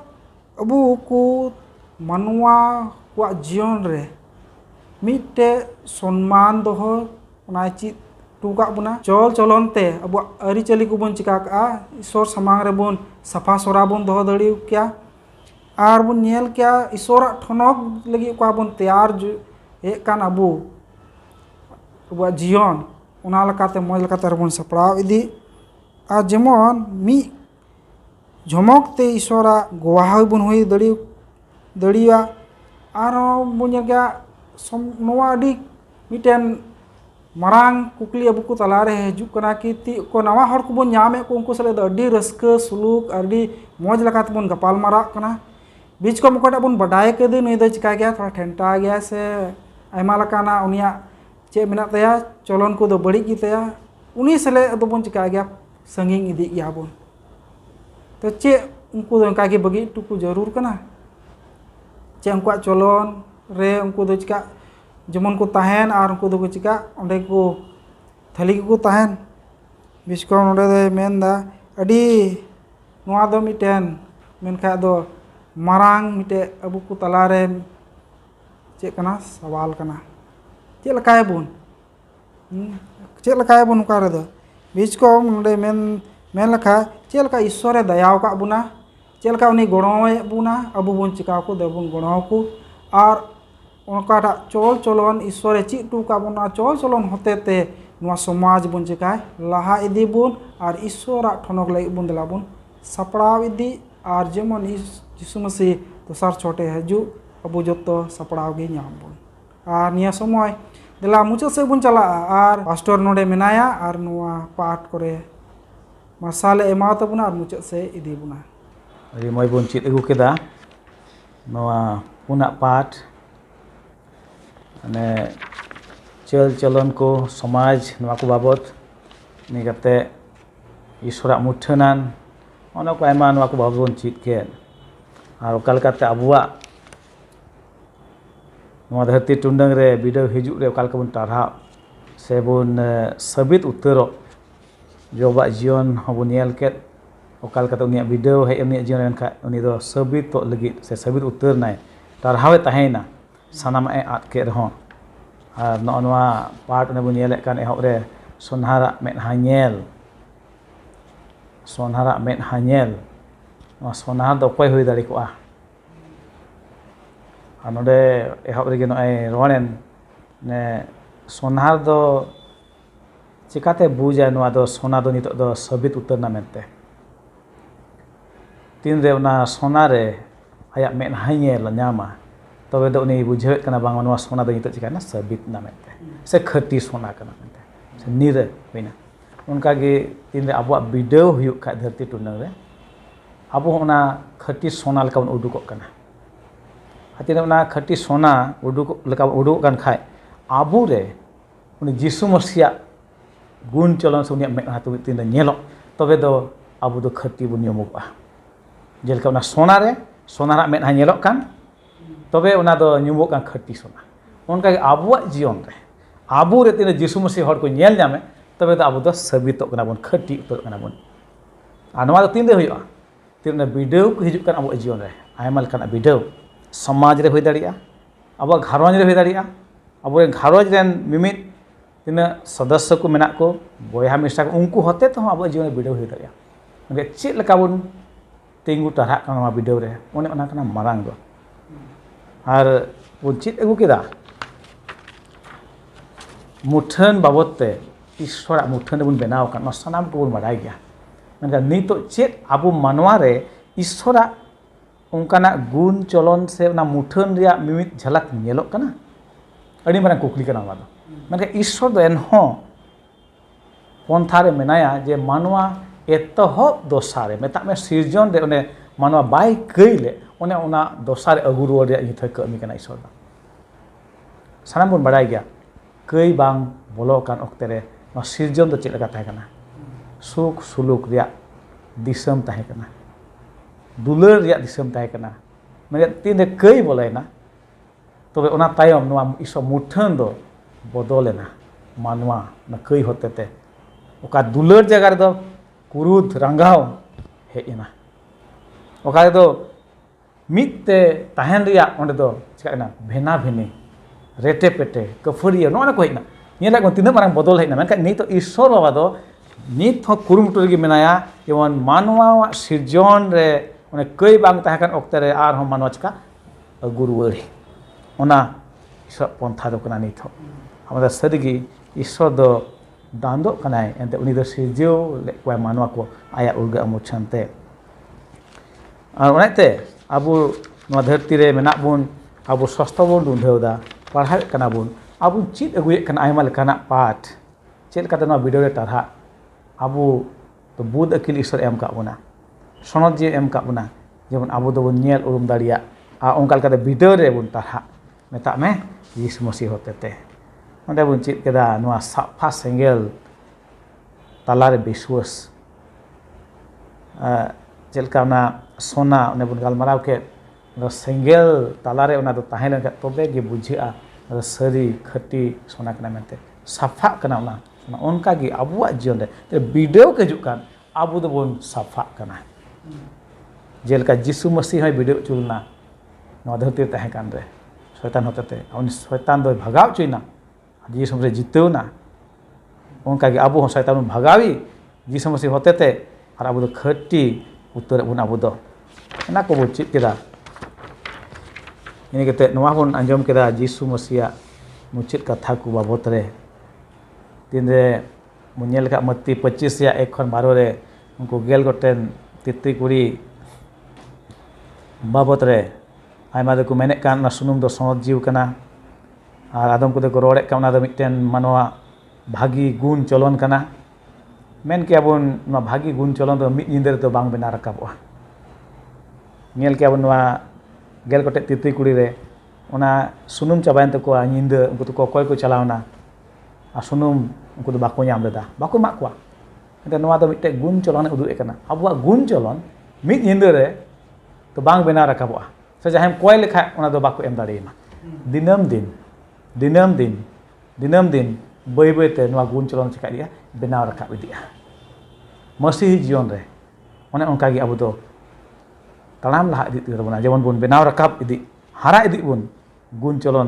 अबू को मानवा को जीवन रे मिटे सम्मान दोहो उना चित टुका बुना चल चलन ते अबू अरी चली को बन चिका का ईश्वर समांग रे बन सफा सोरा बन दोहो दड़ी क्या और बन नेल क्या ईश्वर ठनक लगी को बन तैयार एक कान Abu abuat jion ona lekate moj lekate rebon saprau idi ar jemon mi jomok te isora gowahawi bun hui dariya aro bunyaga noa adi miten marang kukli abu ku talare hijuk kana ki ko nawa hor ku bun nyame ko unku sale adi raska suluk adi moj lekate bun gapal marak kana बीच को मुकोटा बन बढ़ाए के दिन इधर चिका गया थोड़ा ठंडा गया से आयमा लकाना उनिया चे मेना तया चलन को दो बड़ी की तया उन्हीं सले दो बन चिका गया संगिंग इदी गया बन तो चे उनको दो कागे बगी टुकु जरूर कना चे उनको चलन रे उनको दो चिका जमन को ताहन और उनको दो चिका उन्हें को थली को ताहन बीच को उन्हें मेन दा अडी नवा दो मिटेन मेन का दो marang mite abu ku talare cek kana sawal kana cek lakai bun cek lakai bun ukare do बीच को नोडे मेन लखा cek laka ईश्वरे दयाव का बुना cek laka उनी गणोय बुना अबु बुन चिका को देबुन गणो को और उनका चल चलन ईश्वरे चिक टू का बुना चल चलन होते ते नुआ समाज बुन चिकाय लाहा इदी बुन और ईश्वरा ठनक लाई बुन दला बुन सपड़ाव इदी और जेमन यीशु मसीह दोसार छोटे हजू अबू जो सपड़ाव गे नाम बन और निया समय दिला मुचाद से बन चला और पास्टर नोडे मेनाया और नुआ पाठ करे मसाले एमा तबुना और मुचाद से इदी बुना अरे मय बन चित अगु केदा नोआ पुना पाठ ने चल चलन को समाज नोआ को बाबत नि कते ईश्वरा मुठनान ओना को आयमा नोआ को बाबत बन चित के और ओकालकाते आबुआ नोआ धरती टुंडंग रे बिडो हिजुग रे ओकालका बन टारहा से बन सबित उतरो जोबा जीवन हबुन नेल के ओकालकाते उनिया बिडो हे उनिया जीवन एनखा उनी दो सबित तो लगी से सबित उतर नाय टारहावे ताहेना सनाम ए आट के रहो और नोआ पार्ट ने बन नेल कान एहब रे सोनहारा मेदहा नेल सोनहारा मेदहा नेल सोनार दो कोई हुई दाड़ी को नोडे एहब रेगे नय रोनेन ने सोनार दो चिकाते बुझा नुआ दो सोना दो नितो दो सबित उतरना मेनते तीन रे उना सोना रे आया मेदहा नेल न्यामा तबे दो उनी बुझेत कना बांग नुआ सोना दो नितो चिकाना सबित ना मेनते से खटी सोना कना मेनते से निरे होइना उनका गे तीन रे अबुआ बिडो हुयुक खा धरती टुनंग रे अब होना खटी सोना लका बन उडुक कना हातिना उना खटी सोना उडुक लका उडुक कान खाय आबु रे उनी यीशु मसीह गुण चलन से उनिया मेदहा तो तीन नेलो तबे दो आबु दो खटी बन यमुका जेलका उना सोना रे सोनारा मेदहा नेलो कान तबे उना दो न्युमुक कान खटी सोना उनका आबुआ जीवन रे आबु रे तीन यीशु मसीह हर को नेल जामे तबे दो आबु दो सबितो कना बन खटी उतर कना बन आ नवा दो तीन दे हुआ तीन बिडो को हिजुक अब जीवन रे आयमा लकाना बिडो समाज रे हुई दाड़िया अब घारोंज रे हुई दाड़िया अब घारोंज रेन मिमित तीन सदस्य को मेना को बयहा मिश्रा को उनको होते तो अब जीवन बिडो हुई दाड़िया म्हणजे चेक लका बन तिंगु टारहा काना बिडो रे ओने ओना काना मारांग दो और बन चेक अगु केदा मुठन बाबतते ईश्वरा मुठन बन बनाव कान सनाम को बन बाडाय गया मेनका नितो चेक आबु मानवा रे ईश्वरा उनकाना गुण चलन से ना मुठन रिया मिमित झलक नेलोक कना अड़ी मारंग कुकली कना वादो मेनका ईश्वर दो एनहो पंथा रे मेनाया जे मानवा एतहब दोसारे मेता में सिरजन रे ओने मानवा बाय कइले ओने ओना दोसारे अगु रुवार रे इथय कमी कना ईश्वर दा सानाम बन बाडाय गया कई बांग बोलो कान ओक्ते रे ना सिरजन दो चेक लगा ताहे कना सुख सुलुक रिया दिसम ताहे कना दुलर रिया दिसम ताहे कना मेरे तीन कई बोलेना तबे ओना तायम नोआ ईश्वर मुठन दो बदलेना मानवा ना कई होते ते ओका दुलर जगह रे दो कुरुद रंगाव हेना ओका रे दो मिते ताहेन रिया ओंडे दो चिकाना भेना भेनी रेटे पेटे कफरिया नोना को हेना नेला को तीन मारंग बदल हेना मेनका नी तो ईश्वर बाबा दो नित हो कुरुमुटु रेगे मेनाया जेमन मानवा सिरजन रे ओने कई बांग ताहे कान ओक्ते रे आर हम मानवा चिका अगु रुवाड़ी ओना ईश्वर पंथा दो कना नित हमारा सदगी ईश्वर दो दांदो कनाय एंते उनी दो सिरजियो लेकवा मानवा को आया उर्गा अमुछनते और उनाते आबो नवा धरती रे मेना बुन आबो सस्ता बुन दुंधेवदा पढ़ाई कना बुन आबो चीत अगुए कना आयमा लेकाना पाठ चेल काते नवा वीडियो रे तरहा आबो तो बुध अकिल ईश्वर एम का बुना सनद जे एम का बुना जेमन आबो दो नेल उरुम दाड़िया आ ओंका लेकाते वीडियो रे बुन तरहा मेता में यीशु मसीह होतेते onde bun chit keda nua safa sengel talare biswas jelka na sona one bun galmarau ke no sengel talare ona do tahen ka tobe ge bujha sari khati sona kana mente safa kana ona onka gi abuwa jion de video ke jukan abu do bun safa kana jelka jisu masih hai video chulna no dharti tahen kan re शैतान होते थे उन शैतान दो भगाव चुना Jesus मसीह जीतो ना उनका कि अबू शैतान भगावी जीसस मसीह होते थे और अबू दो खट्टी उत्तर बुन अबू दो ना को बुन चित केदा ini kete noah pun anjom keda Jesus मसीह मुचित कथा को बाबत रे दिन रे मुnyel का मत्ती 25 या 1 खन 12 रे उनको गेल गोटेन तित्री कुड़ी बाबत रे आयमा दो को मेने कान ना सुनुम दो सनद जीव कना और आदम को को रोड़े का दो मिटेन मानवा भागी गुण चलन कना मेन के अबन ना भागी गुण चलन दो मिद निंदर तो बांग बेना रकाबो नेल के अबन वा गेल कोटे तित्री कुड़ी रे ओना सुनुम चाबायन तो को निंद उनको तो कोय को चलावना आ सुनुम उनको तो बाको नाम लेदा बाको मा को एते नवा दो मिटे गुण चलन उदु एकना अबवा गुण चलन मिद निंदर रे तो बांग बेना रकाबो से जहां कोय लेखा ओना दो बाको एम दाड़ेमा दिनम दिन बय बयते नवा गुण चलन चिका दिया बेनाव रखा इदिया मसीह जीवन रे ओने उनका गे अबो दो तड़ाम लहा इदि तबना जेमन बुन बेनाव रकाब इदि हारा इदि बुन गुण चलन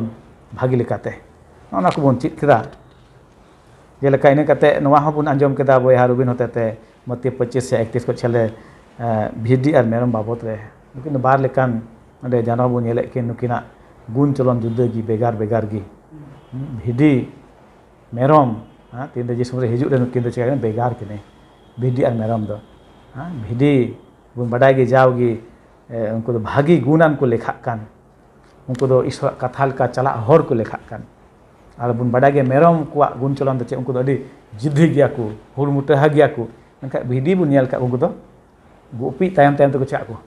भागी लेकाते ओना को बुन चित केदा जेलेका इने काते नवा हबुन अंजम केदा बयहा रुबिन होतेते मत्ती 25 से 31 को छले भिडी और मेरम बाबत रे लेकिन बार लेकान अंडे जानो बुन येले के नुकिना गुण चलन जुदा गी बेगार बेगार गी भिडी मेरम तीन दे जिसम रे हिजु रे नुकिन दो चिका बेगार किने भिडी और मेरम दो भिडी बुन बडाय गी जावगी उनको दो भागी गुणान को लेखा कान उनको दो ईश्वर कथाल का चला हर को लेखा कान और बुन बडाय गे मेरम को गुण चलन दो चे उनको दो अडी जिद्दी गिया को हुरमुटा गिया को नका भिडी बुन नेल का उनको दो गोपी तायम तायम तो को चा को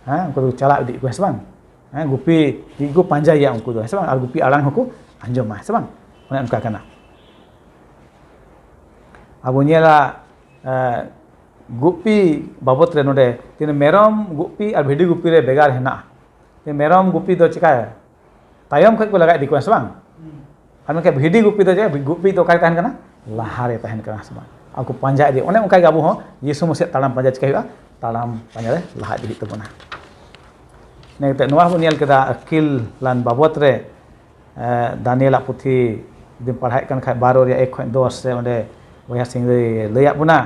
उनको दो चला इदी को है बांग गुपी को पांजाया उनको दो है बांग और गुपी आड़ांग को अंजमा है बांग ओने उनका कना अब नेला गुपी बाबत रे नोडे तीन मेरम गुपी और भिडी गुपी रे बेगार हेना ते मेरम गुपी दो चिका तायम खै को लगा इदी को है बांग और उनके भिडी गुपी दो जे गुपी तो काय तहन कना लहारे तहन कना है बांग आको पांजा इदी ओने उनका गाबो हो यीशु मसीह ताड़ाम पांजा चिका हुआ ताड़ाम पांजा रे लहा इदी तबना नेते नवा बन नेल केदा अकिल लान बाबत रे दानियला पुथी दिन पढ़ाई कन खा 12 रे 1 खन 10 से ओंडे बया सिंह लैया बुना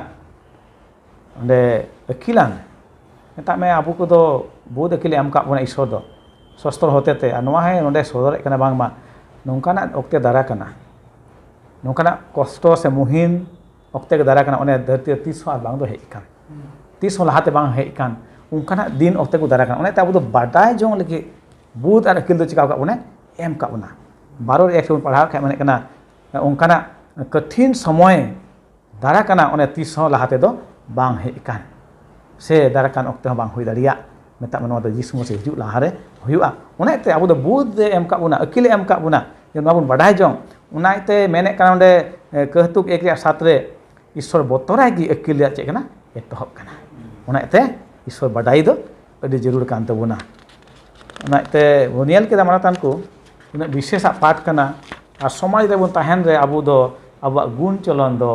ओंडे अकिलान नेता में आबू को दो बहुत अकिल एम का बुना ईश्वर दो शस्त्र होते ते नवा है ओंडे सोदर कना बांग मा नोंकाना ओक्ते दारा कना नोंकाना कष्ट से मुहिन ओक्ते के दारा कना ओने धरती 30 हार बांग दो हे कान 30 लहाते बांग हे कान उनका दिन ओक्ते को दारा उन्हें अब बाडाय जों लगे बुध और अकिल चिका उन्हें एम का उना 12 रे 1 पढ़ा खा माने कना उनका कठिन समय दारा कना उन्हें 30 लहाते दो बांग हे कान से दारा कान ओक्ते बांग हुई दाड़िया मेता मनवा दो यीशु मसीह हिजु लहारे हुआ उन्हें ते अब बुध एम का उना अकिल एम का उना जेन बाबुन बाडाय जों उनाते मेने कना ओंडे कहतुक 1:7 रे ईश्वर बतराय गी अकिल या चे कना एतहब कना उनाते ईश्वर बाडाई दो अड़ी जरूर कान तबुना उनाते नेल केदा मानतान को उना विशेष पाठ कना और समाज रे बन ताहेन रे अबु दो अब गुण चलन दो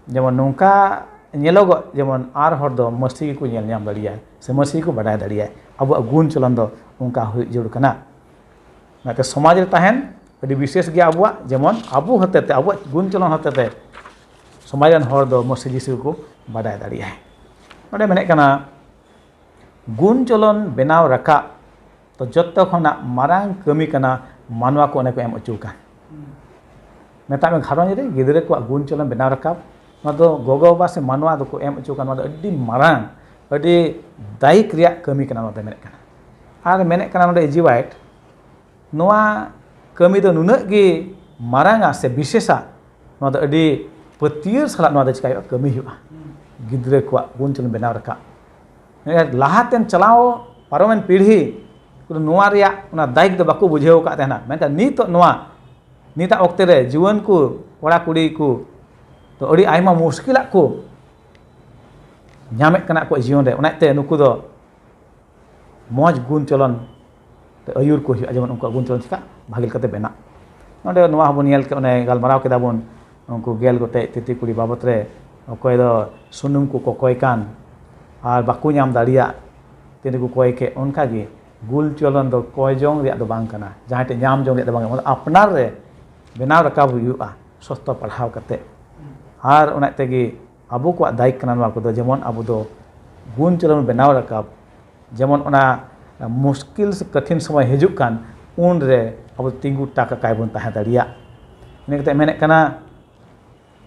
जेमन नोंका नेलोग जेमन आर हर दो मसीह को नेल नाम दाड़िया से मसीह को बाडाय दाड़िया अब गुण चलन दो उनका हुई जरूर कना नाते समाज रे ताहेन अड़ी विशेष गया अबु जेमन अबु हतेते अबु गुण चलन हतेते समाज रन हर दो मसीह जीसु को बाडाय दाड़िया ओंडे मेने कना गुण चलन बेनाव रखा तो जत्तो खना मारांग कमी कना manwa ko one ko em ochukan meta me gharon re gidre ko gun cholon benaw rakab no do gogo baba se manwa do ko em ochukan no do adi marang adi daik riya kami kana no menek kana ar menek kana no ejiwait noa kami do nunak gi maranga se bisesa no do adi petir salat no do chikai kami hu gidre ko gun cholon benaw rakab lahaten chalao paromen pidhi noa reya una daik do baku bujheu ka tehna menkan nito noa nita okte re juwan ku kora kuri ku to adi aima muskilak ku nyamek kana ko jion re onate nuku do moj gun cholon te ayur ko jeman unku gun cholon chika bhagil kate bena node noa hobon yel ke one galmarao keda bon unku gel gote titi kuri babot re okoy do sunum ku kokoy kan ar baku nyam daria tini ku koy ke onka gi gul cholon do koy jong riak do bang kana jahan te nyam jong riak do bang kana apnar re benaw rakab huyu'a sosto parhaw kate ar ona tegi abu ko daik kana noa ko do jemon abu do gun cholon benaw rakab jemon ona muskil se katin samay hijuk kan un re abu tinggu taka kai bon tahan daria ini kate menek kana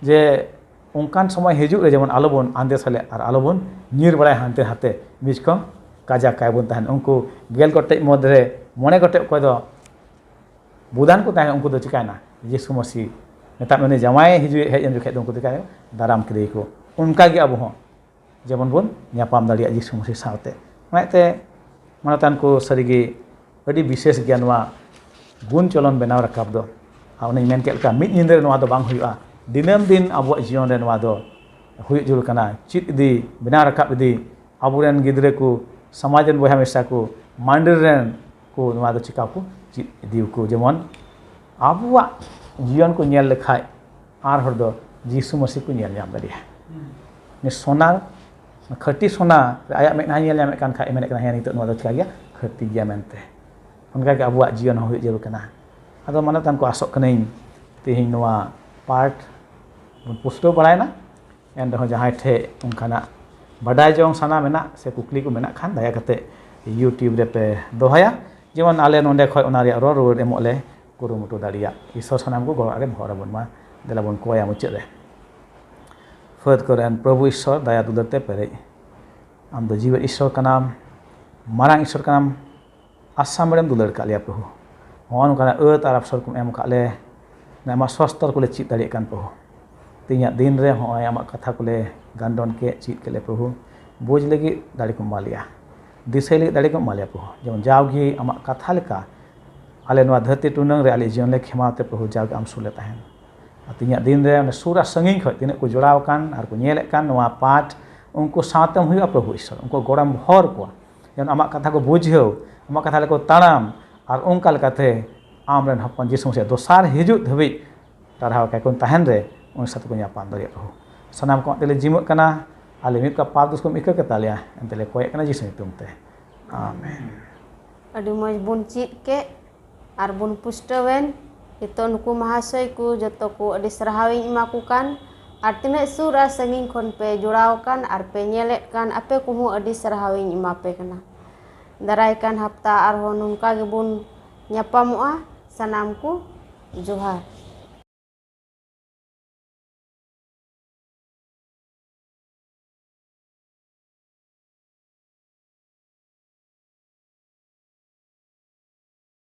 je ongkan samay hijuk re jemon alobon ande sale ar alobon nyir balai hante hate miskom kaja kai bon tahan unku gel gotek modre mone gotek ko do budan ko tahan unku do chikaina Yesus Masih metak mene jamai hiju hej en jukhet unku tikai daram kidei ko unka gi abu ho jemon bon nyapam daria Yesus Masih saute maite manatan ko sarigi adi bishes gyanwa gun cholon benaw rakab do awne men kel ka mid nyinde noa do bang huyua dinam din abu jion re noa do huyu jul kana chit di benaw rakab di aburen gidre ku समाजन बोहा मेसा को मांडरन को नवा दो चिका को दिउ को जेमन आबुआ जीवन को नेल लेखाय आर हर दो जीसु मसीह को नेल जाम दरिया ने सोना खटी सोना आया मेना नेल जाम कान खा मेने कना हे नितो नवा दो चिका गया खटी गया मेनते उनका के आबुआ जीवन हो जरूर कना आदो मानतान को आसोक कनै तेहिं नवा पार्ट पुस्तो बड़ायना एन दो जहाय ठे उनखाना badai jong sana mena se kukli ko mena khan daya kate YouTube re pe dohaya jemon ale nonde khoi ona ria ro ro emok le kurumutu daria isor sanam ko gor are bhora bon ma dela bon koya muchet re fod koran prabhu ishor daya dulate pere am do jiwa ishor kanam marang ishor kanam asam rem dular ka lia prabhu hon kana tarap sor kum em ka le na ma swastor ko le chit daria kan prabhu tinya din re hoy amak katha ko le gandon ke chit ke le prabhu boj lagi dari ko malia disai lagi dari ko malia prabhu jemon jawgi amak katha leka ale noa dharti tunang re ale jion le khemate prabhu jawgi am sule tahen tinya din re ne sura sanging khoi tinak ko joraw kan ar ko nyelek kan noa pat unko satem huya prabhu ishor unko goram bhor ko jan amak katha ko bujheu amak katha le ko tanam ar onkal kathe amren hapon jisu se dosar hijut dhabi tarhaw kai kon tahen re un satu ko nyapam dari prabhu sanam ko tele jimuk kana ale mit ka padus ko ikka ka talia entele koy kana jisu tumte amen adi moj bun chit ke ar bun pustawen ito nuku mahasoy ku joto ku adi sarhawing imakukan ar tinak sura sanging kon pe juraw kan ar pe nyelet kan ape kuhu adi sarhawing imape kana darai kan hapta ar honum ka bun nyapamua sanamku Johar.